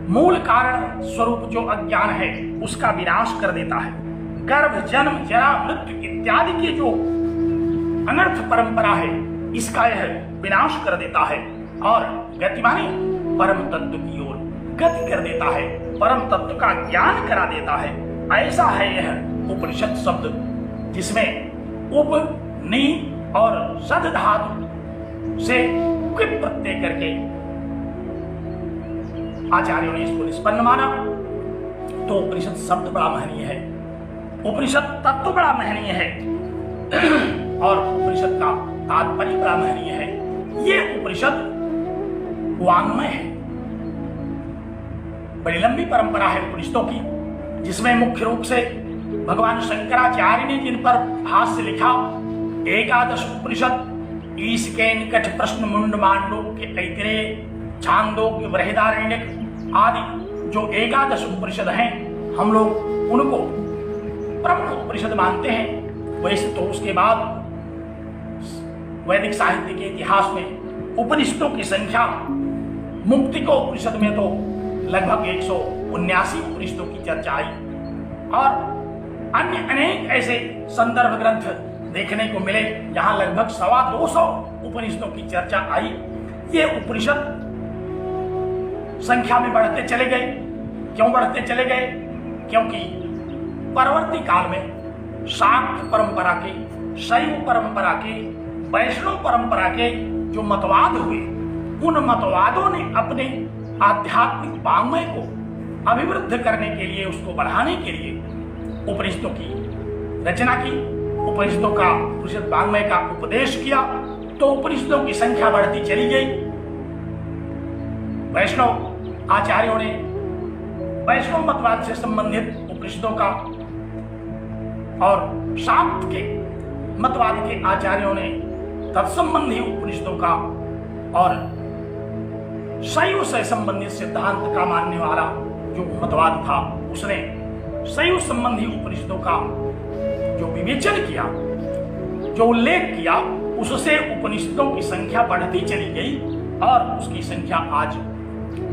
Speaker 2: मूल कारण स्वरूप जो अज्ञान है उसका विनाश कर देता है। गर्भ, जन्म, जरा, मृत्यु इत्यादि की जो अनर्थ परंपरा है इसका यह विनाश कर देता है और गति माने परम तत्व की ओर गति कर देता है, परम तत्व का ज्ञान करा देता है। ऐसा है यह उपनिषद शब्द, जिसमें उप, नि और सद धातु से क्विप प्रत्यय करके आचार्यों ने इसको निष्पन्न माना। तो उपनिषद शब्द बड़ा महनीय है, उपनिषद तत्व बड़ा महनीय है और उपनिषद का तात्पर्य बड़ा महनीय है। ये उपनिषद वाङ्मय है, बड़ी लंबी परंपरा है उपनिषदों की, जिसमें मुख्य रूप से भगवान शंकराचार्य ने जिन पर भाष्य लिखा, एकादश उपनिषद, ईशके निकट प्रश्न मुंड मांडूक्य ऐतिरेय छांदोग्य बृहदारण्यक आदि जो एकादश उपनिषद हैं, हम लोग उनको प्रमुख उपनिषद मानते हैं। वैसे तो उसके बाद वैदिक साहित्य के इतिहास में उपनिषदों की संख्या मुक्ति को उपनिषद में तो लगभग 179 उपनिषदों की चर्चा आई और अन्य अनेक ऐसे संदर्भ ग्रंथ देखने को मिले जहां लगभग 225 उपनिषदों की चर्चा आई। ये उपनिषद संख्या में बढ़ते चले गए। क्यों बढ़ते चले गए? क्योंकि परवर्ती काल में शाक्त परंपरा के, शैव परंपरा के, वैष्णव परंपरा के जो मतवाद हुए, उन मतवादों ने अपने आध्यात्मिक वाङ्मय को अभिवृद्ध करने के लिए, उसको बढ़ाने के लिए उपनिषदों की रचना की, उपनिषदों का, उपनिषद वाङ्मय का उपदेश किया। तो उपनिषदों की संख्या बढ़ती चली गई। वैष्णव आचार्यों ने वैष्णव मतवाद से संबंधित उपनिषदों का और शाक्त के मतवाद के आचार्यों ने तत्संबंधी उपनिषदों का और शैव से संबंधित सिद्धांत का मानने वाला जो मतवाद था, उसने शैव संबंधी उपनिषदों का जो विवेचन किया, जो उल्लेख किया, उससे उपनिषदों की संख्या बढ़ती चली गई और उसकी संख्या आज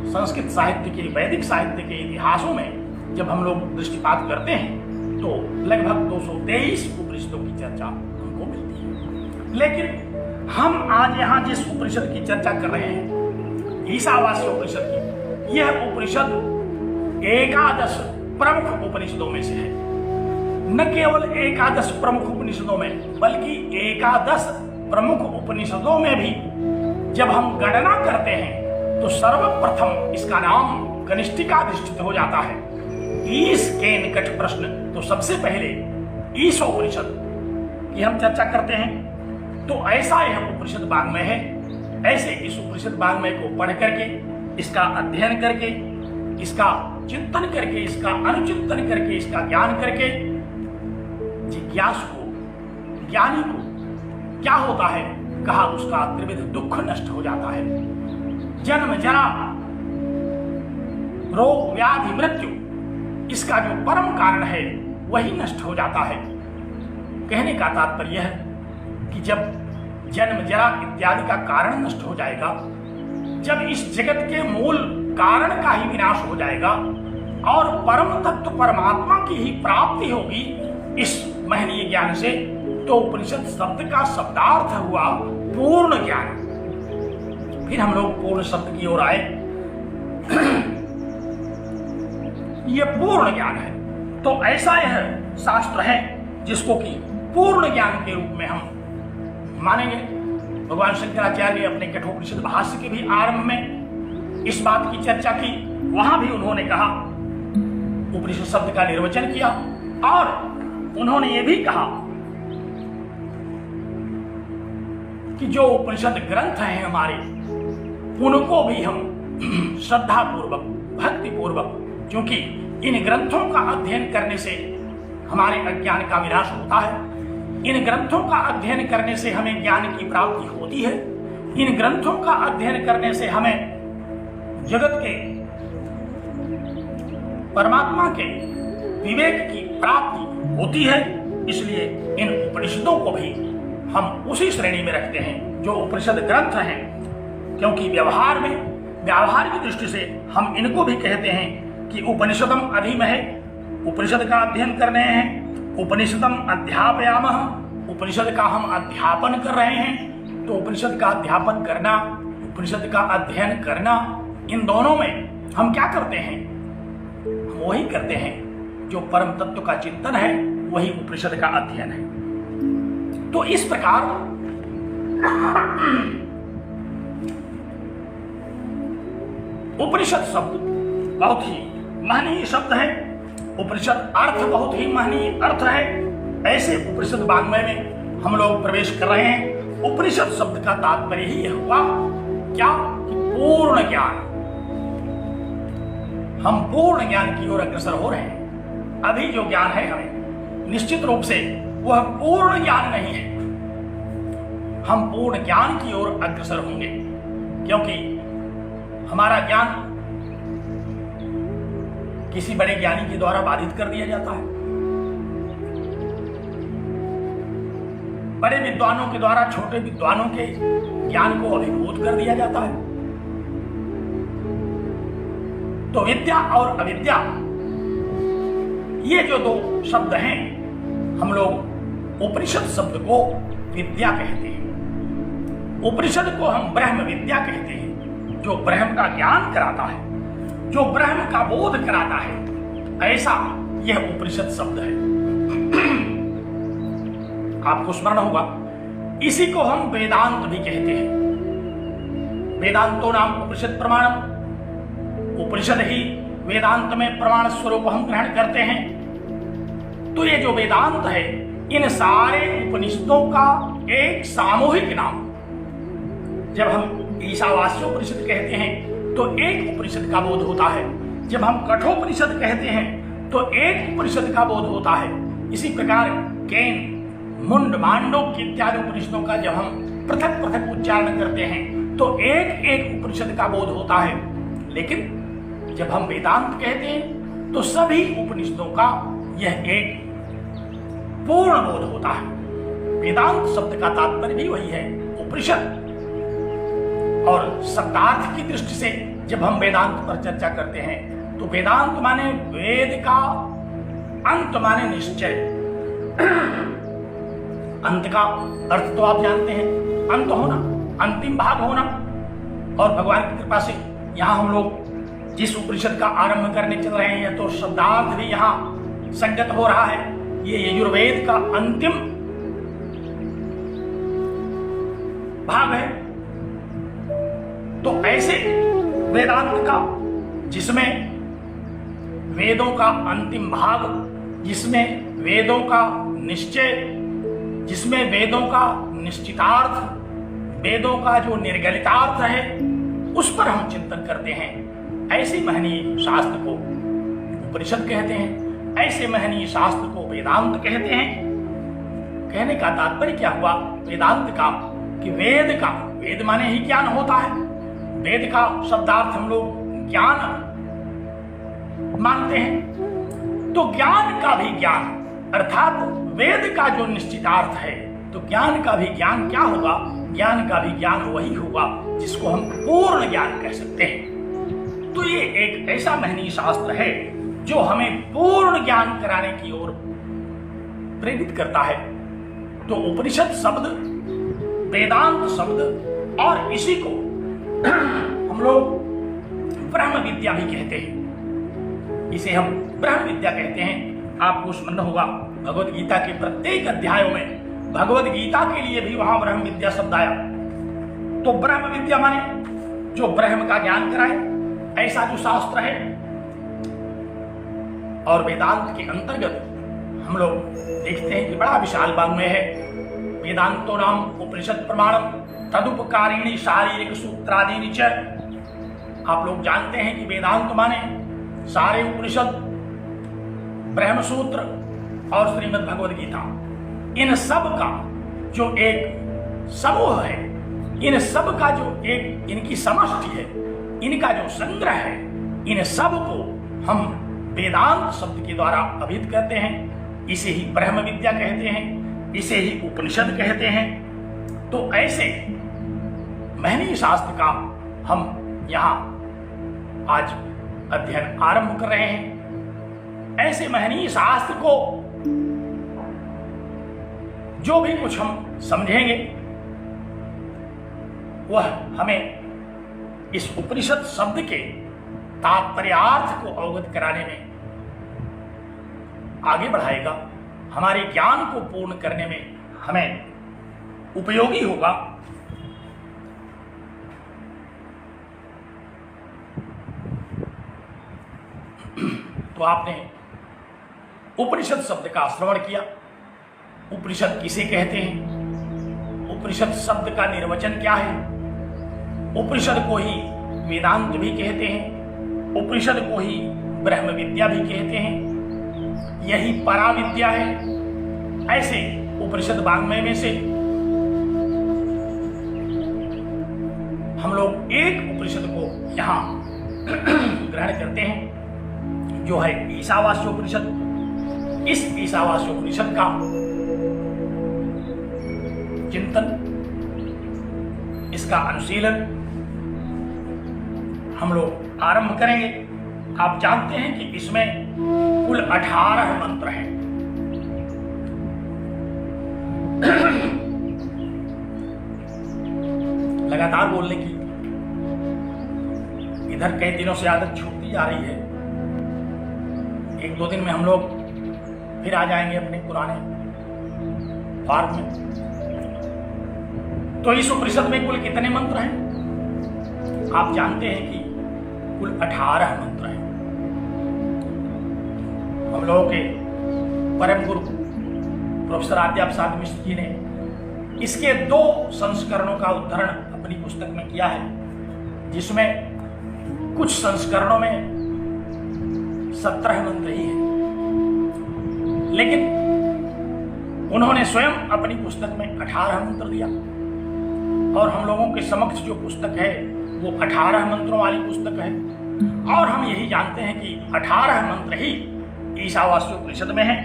Speaker 2: संस्कृत साहित्य के, वैदिक साहित्य के इतिहासों में जब हम लोग दृष्टिपात करते हैं तो लगभग 223 उपनिषदों की चर्चा हमको मिलती है। लेकिन हम आज यहाँ जिस उपनिषद की चर्चा कर रहे हैं, ईशावास्य उपनिषद की, यह उपनिषद एकादश प्रमुख उपनिषदों में से है। न केवल एकादश प्रमुख उपनिषदों में, बल्कि एकादश प्रमुख उपनिषदों में भी जब हम गणना करते हैं तो सर्वप्रथम इसका नाम कनिष्ठिकाधिष्ठित हो जाता है। ईश के निकट प्रश्न, तो सबसे पहले ईशोपनिषद की हम चर्चा करते हैं। तो ऐसा यह उपनिषद वाङ्मय है। ऐसे इस उपनिषद वाङ्मय को पढ़ करके, इसका अध्ययन करके, इसका चिंतन करके, इसका अनुचिंतन करके, इसका ज्ञान करके जिज्ञासु को, ज्ञानी को क्या होता है? कहा उसका त्रिविध दुख नष्ट हो जाता है। जन्म, जरा, रोग, व्याधि, मृत्यु, इसका जो परम कारण है वही नष्ट हो जाता है। कहने का तात्पर्य है कि जब जन्म, जरा इत्यादि का कारण नष्ट हो जाएगा, जब इस जगत के मूल कारण का ही विनाश हो जाएगा और परम तत्व परमात्मा की ही प्राप्ति होगी इस महनीय ज्ञान से, तो उपनिषद शब्द का शब्दार्थ हुआ पूर्ण ज्ञान। फिर हम लोग पूर्ण शब्द की ओर आए। यह पूर्ण ज्ञान है। तो ऐसा यह शास्त्र है जिसको कि पूर्ण ज्ञान के रूप में हम मानेंगे। भगवान शंकराचार्य ने अपने कठोपनिषद भाष्य के भी आरंभ में इस बात की चर्चा की। वहां भी उन्होंने कहा, उपनिषद शब्द का निर्वचन किया और उन्होंने ये भी कहा कि जो उपनिषद ग्रंथ हैं हमारे, उनको भी हम श्रद्धा पूर्वक, भक्ति पूर्वक, क्योंकि इन ग्रंथों का अध्ययन करने से हमारे अज्ञान का विनाश होता है, इन ग्रंथों का अध्ययन करने से हमें ज्ञान की प्राप्ति होती है, इन ग्रंथों का अध्ययन करने से हमें जगत के परमात्मा के विवेक की प्राप्ति होती है। इसलिए इन उपनिषदों को भी हम उसी श्रेणी में रखते हैं। जो उपनिषद ग्रंथ हैं क्योंकि व्यवहार की दृष्टि से हम इनको भी कहते हैं कि उपनिषदम अधिमहे, उपनिषद का अध्ययन कर रहे हैं, उपनिषदम अध्यापयामः, उपनिषद का हम अध्यापन कर रहे हैं। तो उपनिषद का अध्यापन करना, उपनिषद का अध्ययन करना, इन दोनों में हम क्या करते हैं? हम वही करते हैं जो परम तत्व का चिंतन है, वही उपनिषद का अध्ययन है। तो इस प्रकार उपनिषद शब्द बहुत ही महनीय शब्द है, उपनिषद अर्थ बहुत ही महनीय अर्थ है। ऐसे उपनिषद वाङ्मय में हम लोग प्रवेश कर रहे हैं। उपनिषद शब्द का तात्पर्य ही यह हुआ क्या कि पूर्ण ज्ञान। हम पूर्ण ज्ञान की ओर अग्रसर हो रहे हैं। अभी जो ज्ञान है हमें, निश्चित रूप से वह पूर्ण ज्ञान नहीं है। हम पूर्ण ज्ञान की ओर अग्रसर होंगे, क्योंकि हमारा ज्ञान किसी बड़े ज्ञानी के द्वारा बाधित कर दिया जाता है, बड़े विद्वानों के द्वारा छोटे विद्वानों के ज्ञान को अभिभूत कर दिया जाता है। तो विद्या और अविद्या, ये जो दो शब्द हैं, हम लोग उपनिषद शब्द को विद्या कहते हैं, उपनिषद को हम ब्रह्म विद्या कहते हैं। जो ब्रह्म का ज्ञान कराता है, जो ब्रह्म का बोध कराता है, ऐसा यह उपनिषद शब्द है। आपको स्मरण होगा, इसी को हम वेदांत भी कहते हैं। वेदांतो नाम उपनिषद प्रमाणम, उपनिषद ही वेदांत में प्रमाण स्वरूप हम ग्रहण करते हैं। तो ये जो वेदांत है, इन सारे उपनिषदों का एक सामूहिक नाम। जब हम ईशावास्योपनिषद कहते हैं तो एक उपनिषद का बोध होता है, जब हम कठोपनिषद कहते हैं तो एक उपनिषद का बोध होता है। इसी प्रकार केन, मुंड, मांडोक्य इत्यादि उपनिषदों का जब हम पृथक पृथक उच्चारण करते हैं तो एक एक उपनिषद का बोध होता है। लेकिन जब हम वेदांत कहते हैं तो सभी उपनिषदों का यह एक पूर्ण बोध होता है। वेदांत शब्द का तात्पर्य भी वही है, उपनिषद। और शब्दार्थ की दृष्टि से जब हम वेदांत पर चर्चा करते हैं तो वेदांत माने वेद का अंत, माने निश्चय। अंत का अर्थ तो आप जानते हैं, अंत होना, अंतिम भाग होना। और भगवान की कृपा से यहाँ हम लोग जिस उपनिषद का आरंभ करने चल रहे हैं तो शब्दार्थ भी यहाँ संगत हो रहा है। ये यजुर्वेद का अंतिम भाग है। तो ऐसे वेदांत का, जिसमें वेदों का अंतिम भाग, जिसमें वेदों का निश्चय, जिसमें वेदों का निश्चितार्थ, वेदों का जो निर्गलितार्थ है, उस पर हम चिंतन करते हैं। ऐसे महनीय शास्त्र को उपनिषद कहते हैं, ऐसे महनीय शास्त्र को वेदांत कहते हैं। कहने का तात्पर्य क्या हुआ वेदांत का कि वेद का, वेद माने ही ज्ञान होता है। वेद का शब्दार्थ हम लोग ज्ञान मानते हैं। तो ज्ञान का भी ज्ञान, अर्थात वेद का जो निश्चितार्थ है, तो ज्ञान का भी ज्ञान क्या होगा? ज्ञान का भी ज्ञान वही होगा जिसको हम पूर्ण ज्ञान कह सकते हैं। तो ये एक ऐसा महनीय शास्त्र है जो हमें पूर्ण ज्ञान कराने की ओर प्रेरित करता है। तो उपनिषद शब्द, वेदांत शब्द, और इसी को हम लोग ब्रह्म विद्या भी कहते हैं। इसे हम ब्रह्म विद्या कहते हैं। आपको स्मरण होगा, भगवद गीता के प्रत्येक अध्यायों में भगवद गीता के लिए भी वहां ब्रह्म विद्या शब्द आया। तो ब्रह्म विद्या माने जो ब्रह्म का ज्ञान कराए, ऐसा जो शास्त्र है। और वेदांत के अंतर्गत हम लोग देखते हैं कि बड़ा विशाल वाङ्मय है। वेदांतो नाम उपनिषद प्रमाणम तदुपकारिणी शारीरिक सूत्रादीनि च। आप लोग जानते हैं कि वेदांत माने सारे उपनिषद, ब्रह्म सूत्र और श्रीमद् भगवद गीता, इन सब का जो एक समूह है, इन सब का जो एक इनकी समष्टि है, इनका जो संग्रह है, इन सब को हम वेदांत शब्द के द्वारा अभिहित करते हैं। इसे ही ब्रह्म विद्या कहते हैं, इसे ही उपनिषद कहते हैं। तो ऐसे महनीय शास्त्र का हम यहाँ आज अध्ययन आरंभ कर रहे हैं। ऐसे महनीय शास्त्र को जो भी कुछ हम समझेंगे वह हमें इस उपनिषद शब्द के तात्पर्यार्थ को अवगत कराने में आगे बढ़ाएगा, हमारे ज्ञान को पूर्ण करने में हमें उपयोगी होगा। तो आपने उपनिषद शब्द का श्रवण किया। उपनिषद किसे कहते हैं, उपनिषद शब्द का निर्वचन क्या है, उपनिषद को ही वेदांत भी कहते हैं, उपनिषद को ही ब्रह्म विद्या भी कहते हैं, यही पराविद्या है। ऐसे उपनिषद वाङ्मय में से हम लोग एक उपनिषद को यहां ग्रहण करते हैं, जो है ईशावास्योपनिषद। इस ईशावास्योपनिषद का चिंतन, इसका अनुशीलन हम लोग आरंभ करेंगे। आप जानते हैं कि इसमें कुल 18 मंत्र हैं। लगातार बोलने की इधर कई दिनों से आदत छूटती जा रही है। 1-2 दिन में हम लोग फिर आ जाएंगे अपने पुराने फॉर्म में। तो इस उपनिषद में कुल कितने मंत्र हैं? आप जानते हैं कि कुल 18 मंत्र हैं। हम लोगों के परम गुरु प्रोफेसर आद्या प्रसाद मिश्र जी ने इसके 2 संस्करणों का उद्धरण अपनी पुस्तक में किया है, जिसमें कुछ संस्करणों में 17 मंत्र ही हैं, लेकिन उन्होंने स्वयं अपनी पुस्तक में 18 मंत्र दिया। और हम लोगों के समक्ष जो पुस्तक है वो 18 मंत्रों वाली पुस्तक है। और हम यही जानते हैं कि 18 मंत्र ही ईशावास्योपनिषद में है।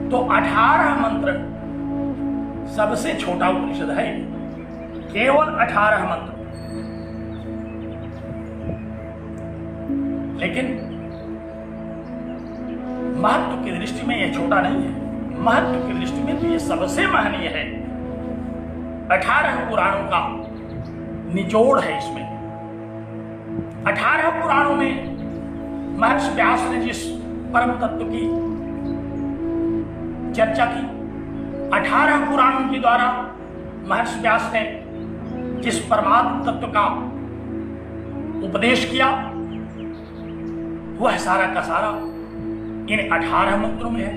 Speaker 2: तो 18 मंत्र सबसे छोटा उपनिषद है, केवल 18 मंत्र। लेकिन महत्व की दृष्टि में यह छोटा नहीं है, महत्व की दृष्टि में तो यह सबसे महनीय है। 18 पुराणों का निचोड़ है इसमें। 18 पुराणों में महर्षि व्यास ने जिस परम तत्व की चर्चा की, 18 पुराणों के द्वारा महर्षि व्यास ने जिस परमात्म तत्व का उपदेश किया, वह सारा का सारा इन 18 मंत्रों में है।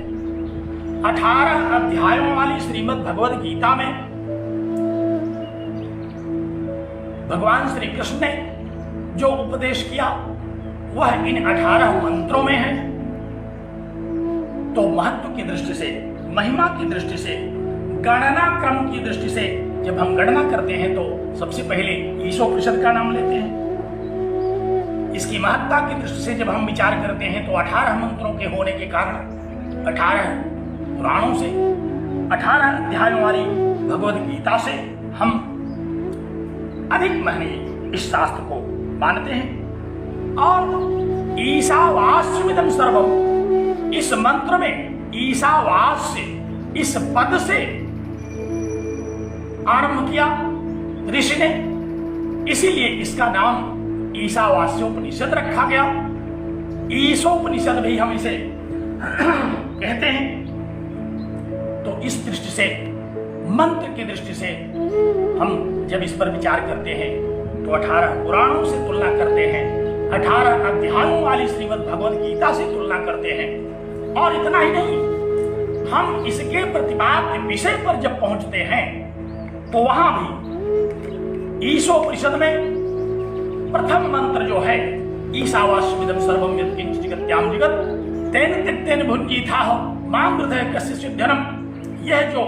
Speaker 2: 18 अध्यायों वाली श्रीमद् भगवद गीता में भगवान श्री कृष्ण ने जो उपदेश किया वह इन 18 मंत्रों में है। तो महत्व की दृष्टि से, महिमा की दृष्टि से, गणना क्रम की दृष्टि से जब हम गणना करते हैं तो सबसे पहले ईशोपनिषद का नाम लेते हैं। इसकी महत्ता की दृष्टि से जब हम विचार करते हैं तो 18 मंत्रों के होने के कारण 18 पुराणों से, 18 अध्यायों वाली भगवद गीता से हम अधिक महनीय इस शास्त्र को मानते हैं। और ईशावास्यमिदं सर्वम, इस मंत्र में ईशावास्य इस पद से आरंभ किया ऋषि ने, इसीलिए इसका नाम ईशावास्योपनिषद रखा गया। ईशोपनिषद भी हम इसे कहते हैं। तो इस दृष्टि से, मंत्र की दृष्टि से हम जब इस पर विचार करते हैं तो 18 पुराणों से तुलना करते हैं, 18 अध्यायों वाली श्रीमद् भगवद गीता से तुलना करते हैं। और इतना ही नहीं, हम इसके प्रतिपाद्य विषय पर जब पहुंचते हैं तो वहां भी ईशोपनिषद में प्रथम मंत्र जो है ईशावास्यमिदं सर्वं यत्किंच जगत्याम जगत् तेन त्यक्तेन भुञ्जीथाः मां हृदय कस्य सिद्धनम्, यह जो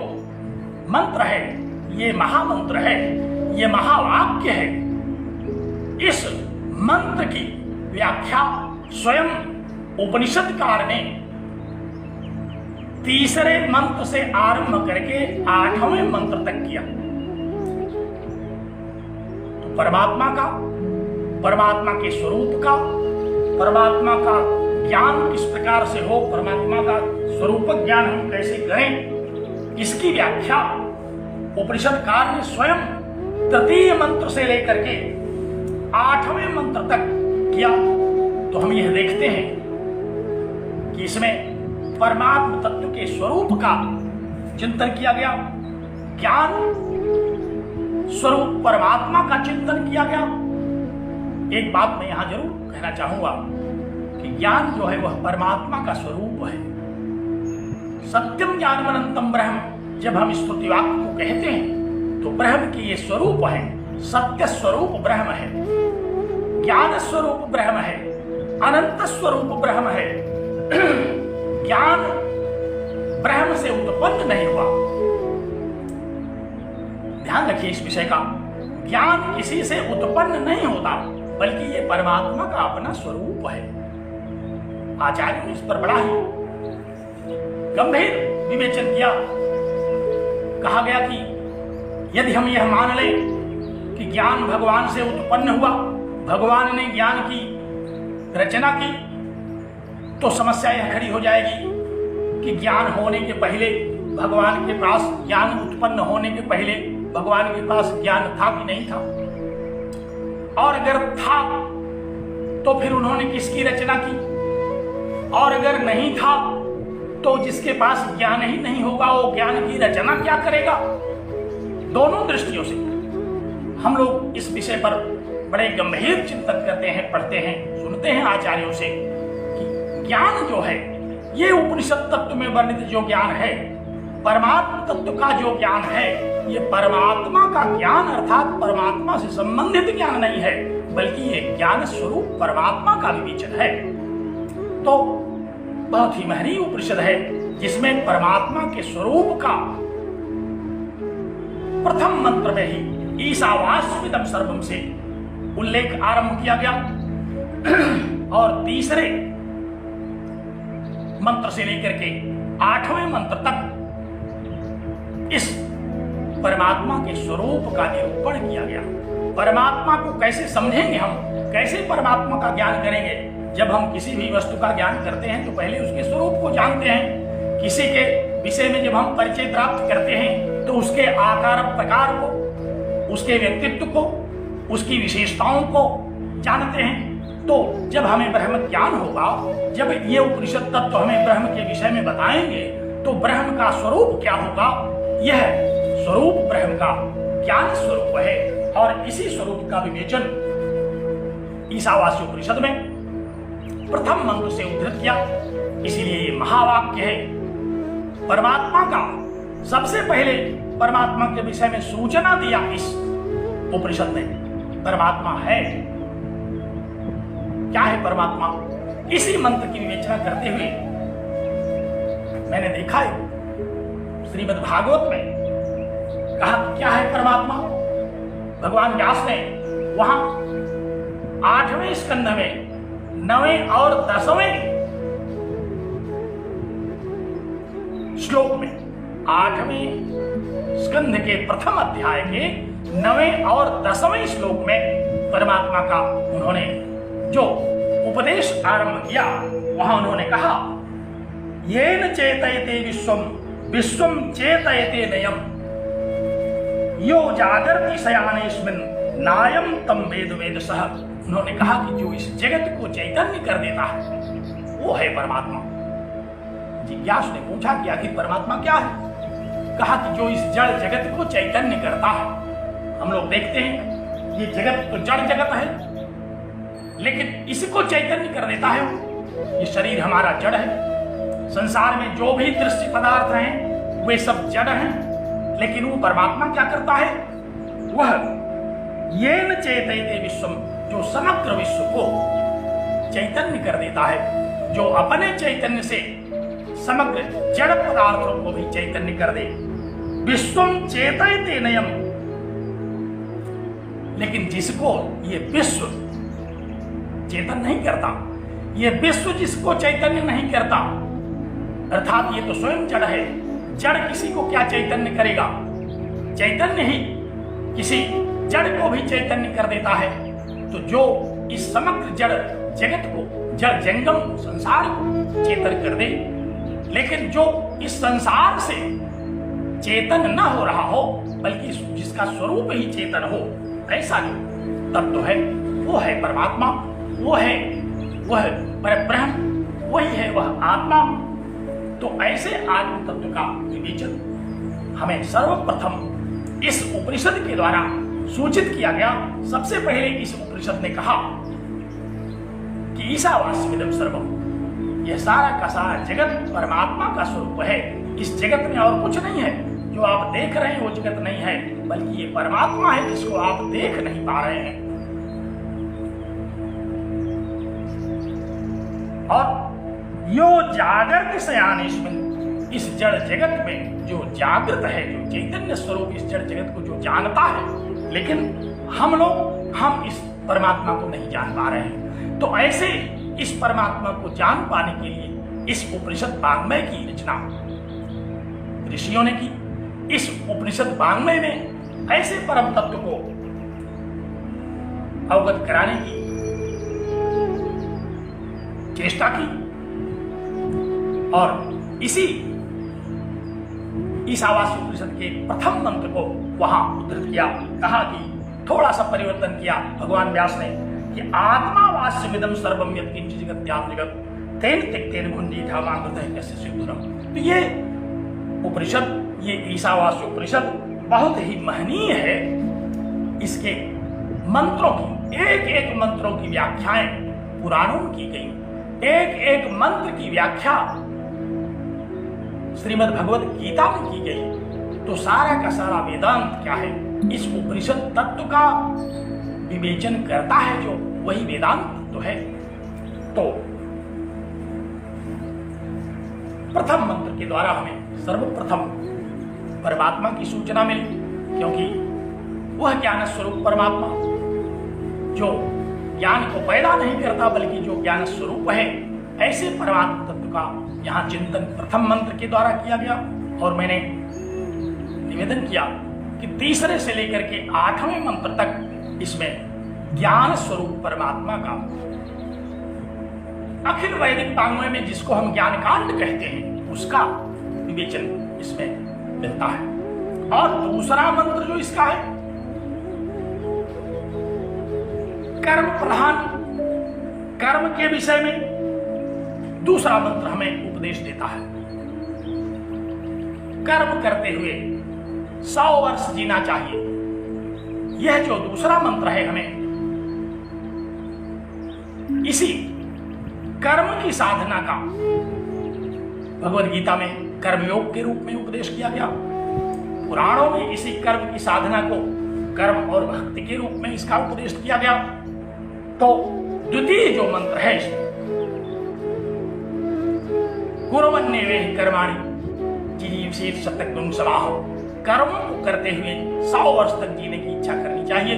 Speaker 2: मंत्र है, ये महामंत्र है, ये महावाक्य है। इस मंत्र की व्याख्या स्वयं उपनिषदकार ने 3रे मंत्र से आरंभ करके 8वें मंत्र तक किया। तो परमात्मा का, परमात्मा के स्वरूप का, परमात्मा का ज्ञान किस प्रकार से हो, परमात्मा का स्वरूप ज्ञान हम कैसे करें, इसकी व्याख्या उपनिषदकार ने स्वयं तृतीय मंत्र से लेकर के 8वें मंत्र तक किया। तो हम यह देखते हैं कि इसमें परमात्म तत्व के स्वरूप का चिंतन किया गया, ज्ञान स्वरूप परमात्मा का चिंतन किया गया। एक बात मैं यहां जरूर कहना चाहूंगा कि ज्ञान जो है वह परमात्मा का स्वरूप है। सत्यम ज्ञानमनंतम ब्रह्म जब हम स्तुति वाक्य को कहते हैं तो ब्रह्म की ये स्वरूप है, सत्य स्वरूप ब्रह्म है, ज्ञान स्वरूप ब्रह्म है, अनंत स्वरूप ब्रह्म है। ज्ञान ब्रह्म से उत्पन्न नहीं हुआ। ध्यान रखिए इस विषय का, ज्ञान किसी से उत्पन्न नहीं होता, बल्कि ये परमात्मा का अपना स्वरूप है। आचार्य ने इस पर बड़ा ही गंभीर विवेचन किया। कहा गया कि यदि हम यह मान लें कि ज्ञान भगवान से उत्पन्न हुआ, भगवान ने ज्ञान की रचना की, तो समस्या यह खड़ी हो जाएगी कि ज्ञान होने के पहले भगवान के पास, ज्ञान उत्पन्न होने के पहले भगवान के पास ज्ञान था कि नहीं था, और अगर था तो फिर उन्होंने किसकी रचना की, और अगर नहीं था तो जिसके पास ज्ञान ही नहीं होगा वो ज्ञान की रचना क्या करेगा। दोनों दृष्टियों से हम लोग इस विषय पर बड़े गंभीर चिंतन करते हैं, पढ़ते हैं, सुनते हैं आचार्यों से कि ज्ञान जो है ये उपनिषद तत्व में वर्णित जो ज्ञान है, परमात्मा तत्व का जो ज्ञान है, ये परमात्मा का ज्ञान अर्थात परमात्मा से संबंधित ज्ञान नहीं है, बल्कि ये ज्ञान स्वरूप परमात्मा का विवेचन है। तो बहुत ही महनीय उपनिषद है जिसमें परमात्मा के स्वरूप का प्रथम मंत्र में ही ईशावास्यमिदं सर्वम से उल्लेख आरंभ किया गया, और तीसरे मंत्र से लेकर के 8वें मंत्र तक इस परमात्मा के स्वरूप का निरूपण किया गया। परमात्मा को कैसे समझेंगे हम, कैसे परमात्मा का ज्ञान करेंगे। जब हम किसी भी वस्तु का ज्ञान करते हैं तो पहले उसके स्वरूप को जानते हैं। किसी के विषय में जब हम परिचय प्राप्त करते हैं तो उसके आकार प्रकार को, उसके व्यक्तित्व को, उसकी विशेषताओं को जानते हैं। तो जब हमें ब्रह्म ज्ञान होगा, जब ये उपनिषद तत्व हमें ब्रह्म के विषय में बताएंगे, तो ब्रह्म का स्वरूप क्या होगा, यह स्वरूप ब्रह्म का ज्ञान स्वरूप है। और इसी स्वरूप का विवेचन ईशावास्य उपनिषद में प्रथम मंत्र से उद्धृत किया। इसीलिए ये महावाक्य है। परमात्मा का सबसे पहले परमात्मा के विषय में सूचना दिया इस उपनिषद ने। परमात्मा है, क्या है परमात्मा, इसी मंत्र की विवेचना करते हुए मैंने देखा है श्रीमद् भागवत में कहा क्या है परमात्मा। भगवान व्यास ने वहां 8वें स्कंध में 9वें और 10वें श्लोक में, 8वें स्कंध के प्रथम अध्याय के 9वें और 10वें श्लोक में परमात्मा का उन्होंने जो उपदेश आरंभ किया, वहां उन्होंने कहा येन चेतयते विश्वम विश्वम चेतयते नयम यो जागर्ति शयानेस्मिन् नायम तम वेद वेदसः। उन्होंने कहा कि जो इस जगत को चैतन्य कर देता है वो है परमात्मा। जिज्ञासु ने पूछा कि आखिर परमात्मा क्या है। कहा कि जो इस जड़ जगत को चैतन्य करता है। हम लोग देखते हैं ये जगत तो जड़ जगत है, लेकिन इसको चैतन्य कर देता है। ये शरीर हमारा जड़ है, संसार में जो भी दृश्य पदार्थ हैं वे सब जड़ हैं, लेकिन वो परमात्मा क्या करता है, वह येन चेतयते विश्वम, जो समग्र विश्व को चैतन्य कर देता है, जो अपने चैतन्य से समग्र जड़ पदार्थों को भी चैतन्य कर दे। विश्वम चेतयते नयम, लेकिन जिसको ये विश्व चेतन नहीं करता, ये विश्व जिसको चैतन्य नहीं करता, अर्थात ये तो स्वयं जड़ है। जड़ किसी को क्या चैतन्य करेगा, चैतन्य ही किसी जड़ को भी चैतन्य कर देता है। तो जो इस समग्र जड़ जगत को, जड़ जंगम संसार को चेतन कर दे, लेकिन जो इस संसार से चेतन न हो रहा हो, बल्कि जिसका स्वरूप ही चेतन हो, ऐसा जो तत्व है वो है परमात्मा, वह परब्रह्म, वही है वह आत्मा। तो ऐसे आत्म तत्व का विवेचन हमें सर्वप्रथम इस उपनिषद के द्वारा सूचित किया गया। सबसे पहले इस उपनिषद ने कहा कि ईशावास्यमिदं सर्वम्, यह सारा का सारा जगत परमात्मा का स्वरूप है। इस जगत में और कुछ नहीं है। जो आप देख रहे हैं वो जगत नहीं है, बल्कि ये परमात्मा है जिसको आप देख नहीं पा रहे हैं। और यो जागृत शयानेस्मिन्, इस जड़ जगत में जो जागृत है, जो चैतन्य स्वरूप इस जड़ जगत को जो जानता है, लेकिन हम इस परमात्मा को नहीं जान पा रहे हैं। तो ऐसे इस परमात्मा को जान पाने के लिए इस उपनिषद वाङ्मय की रचना ऋषियों ने की। इस उपनिषद वाङ्मय में ऐसे परम तत्व को अवगत कराने की चेष्टा की और इसी ईशावास्य उपनिषद के प्रथम मंत्र को वहां उद्धृत किया। कहा कि थोड़ा सा परिवर्तन किया भगवान व्यास ने कि आत्मावास्यमिदं सर्वं यत् किंचित् जगत्यां जगत् तेन त्यक्तेन भुञ्जीथा मा कृतः कस्य स्युद्धरम्। तो ये उपनिषद, ये ईशावास्य उपनिषद बहुत ही महनीय है। इसके मंत्रों की, एक एक मंत्रों की व्याख्याएं पुराणों में की गई। एक एक मंत्र की व्याख्या श्रीमद् भगवद गीता में की गई। तो सारा का सारा वेदांत क्या है, इस उपनिषद तत्व का विवेचन करता है, जो वही वेदांत तत्व है। तो प्रथम मंत्र के द्वारा हमें सर्वप्रथम परमात्मा की सूचना मिली, क्योंकि वह ज्ञान स्वरूप परमात्मा जो ज्ञान को पैदा नहीं करता, बल्कि जो ज्ञान स्वरूप है, ऐसे परमात्मा तत्व का यहाँ चिंतन प्रथम मंत्र के द्वारा किया गया। और मैंने निवेदन किया कि तीसरे से लेकर के 8वें मंत्र तक इसमें ज्ञान स्वरूप परमात्मा का, अखिल वैदिक वाङ्मय में जिसको हम ज्ञान कांड कहते हैं, उसका विवेचन इसमें मिलता है। और दूसरा मंत्र जो इसका है, कर्म प्रधान, कर्म के विषय में दूसरा मंत्र हमें उपदेश देता है। कर्म करते हुए 100 वर्ष जीना चाहिए। यह जो दूसरा मंत्र है, हमें इसी कर्म की साधना का भगवद गीता में कर्मयोग के रूप में उपदेश किया गया। पुराणों में इसी कर्म की साधना को कर्म और भक्ति के रूप में इसका उपदेश किया गया। तो द्वितीय जो मंत्र है, कुर्वन्नेवेहि कर्माणि जीविषेत् शतक्रतुं समाः, कर्मों को करते हुए 100 वर्ष तक जीने की इच्छा करनी चाहिए।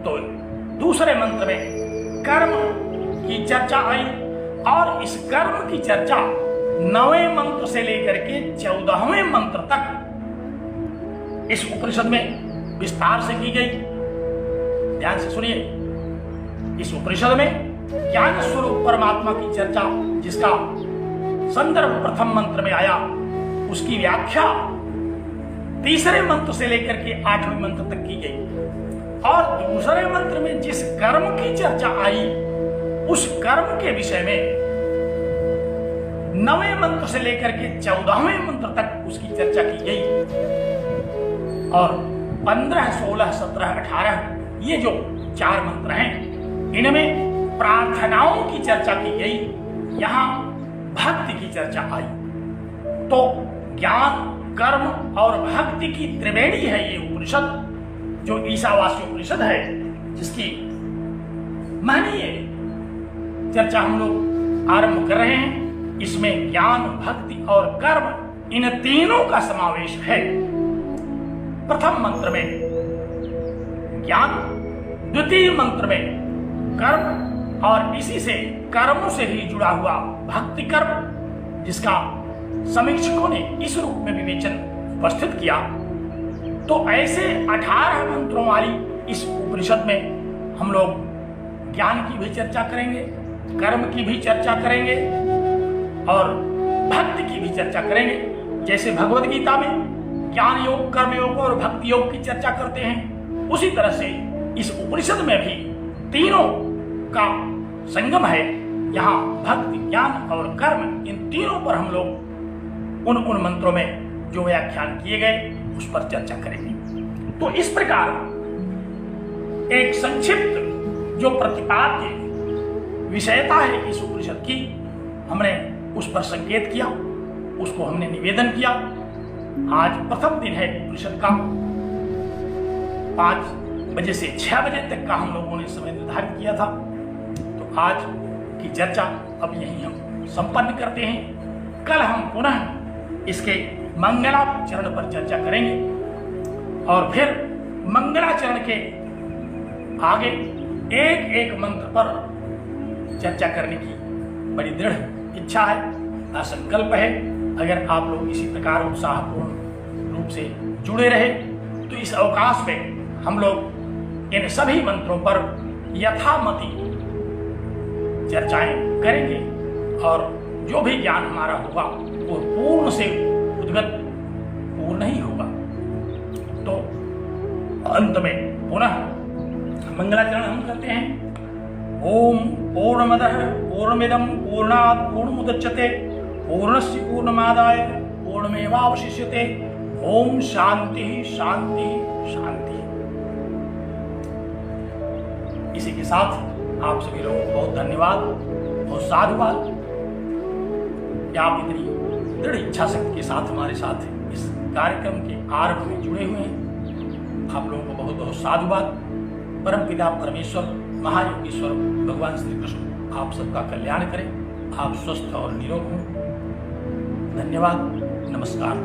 Speaker 2: तो दूसरे मंत्र में कर्म की चर्चा आई, और इस कर्म की चर्चा 9वें मंत्र से लेकर के 14वें मंत्र तक इस उपनिषद में विस्तार से की गई। ध्यान से सुनिए, इस उपनिषद में ज्ञान स्वरूप परमात्मा की चर्चा, जिसका संदर्भ प्रथम मंत्र में आया, उसकी व्याख्या तीसरे मंत्र से लेकर के 8वें मंत्र तक की गई। और दूसरे मंत्र में जिस कर्म की चर्चा आई, उस कर्म के विषय में 9वें मंत्र से लेकर के 14वें मंत्र तक उसकी चर्चा की गई। और 15, 16, 17, 18 ये जो 4 मंत्र हैं, इनमें प्रार्थनाओं की चर्चा की गई। यहां भक्ति की चर्चा आई। तो ज्ञान, कर्म और भक्ति की त्रिवेणी है ये उपनिषद, जो ईशावास्य उपनिषद है, जिसकी महनीय चर्चा हम लोग आरंभ कर रहे हैं। इसमें ज्ञान, भक्ति और कर्म, इन तीनों का समावेश है। प्रथम मंत्र में ज्ञान, द्वितीय मंत्र में कर्म, और इसी से कर्मों से ही जुड़ा हुआ भक्ति कर्म, जिसका समीक्षकों ने इस रूप में विवेचन उपस्थित किया तो ऐसे 18 मंत्रों वाली इस उपनिषद में हम लोग ज्ञान की भी चर्चा करेंगे, कर्म की भी चर्चा करेंगे और भक्ति की भी चर्चा करेंगे। जैसे भगवद गीता में ज्ञान योग, कर्म योग और भक्ति योग की चर्चा करते हैं, उसी तरह से इस उपनिषद में भी तीनों का संगम है। यहाँ भक्ति, ज्ञान और कर्म, इन तीनों पर हम लोग उन मंत्रों में जो व्याख्यान किए गए उस पर चर्चा करेंगे। तो इस प्रकार एक संक्षिप्त जो प्रतिपाद्य विषयता है इस उपनिषद की, हमने उस पर संकेत किया, उसको हमने निवेदन किया। आज प्रथम दिन है उपनिषद का। 5 बजे से 6 बजे तक का हम लोगों ने समय निर्धारित किया था। तो आज की चर्चा अब यहीं हम संपन्न करते हैं। कल हम पुनः इसके मंगलाचरण पर चर्चा करेंगे और फिर मंगलाचरण के आगे एक एक मंत्र पर चर्चा करने की बड़ी दृढ़ इच्छा है, संकल्प है। अगर आप लोग इसी प्रकार उत्साहपूर्ण रूप से जुड़े रहे तो इस अवकाश में हम लोग इन सभी मंत्रों पर यथामति चर्चाएं करेंगे और जो भी ज्ञान हमारा होगा वो पूर्ण से उद्गत पूर्ण ही होगा। तो अंत में पुनः मंगलाचरण हम करते हैं। ओम पूर्णमदः पूर्णमिदं पूर्णात् पूर्णमुदच्यते पूर्णस्य पूर्णमादाय पूर्णमेवावशिष्यते। ओम शांति शांति शांति। इसी के साथ आप सभी लोगों को बहुत धन्यवाद और साधुवाद कि आप इतनी दृढ़ इच्छा शक्ति के साथ हमारे साथ इस कार्यक्रम के आरंभ में जुड़े हुए हैं। आप लोगों को बहुत बहुत साधुवाद। परमपिता परमेश्वर महायोगेश्वर भगवान श्री कृष्ण आप सबका कल्याण करें, आप स्वस्थ और निरोग हों। धन्यवाद, नमस्कार।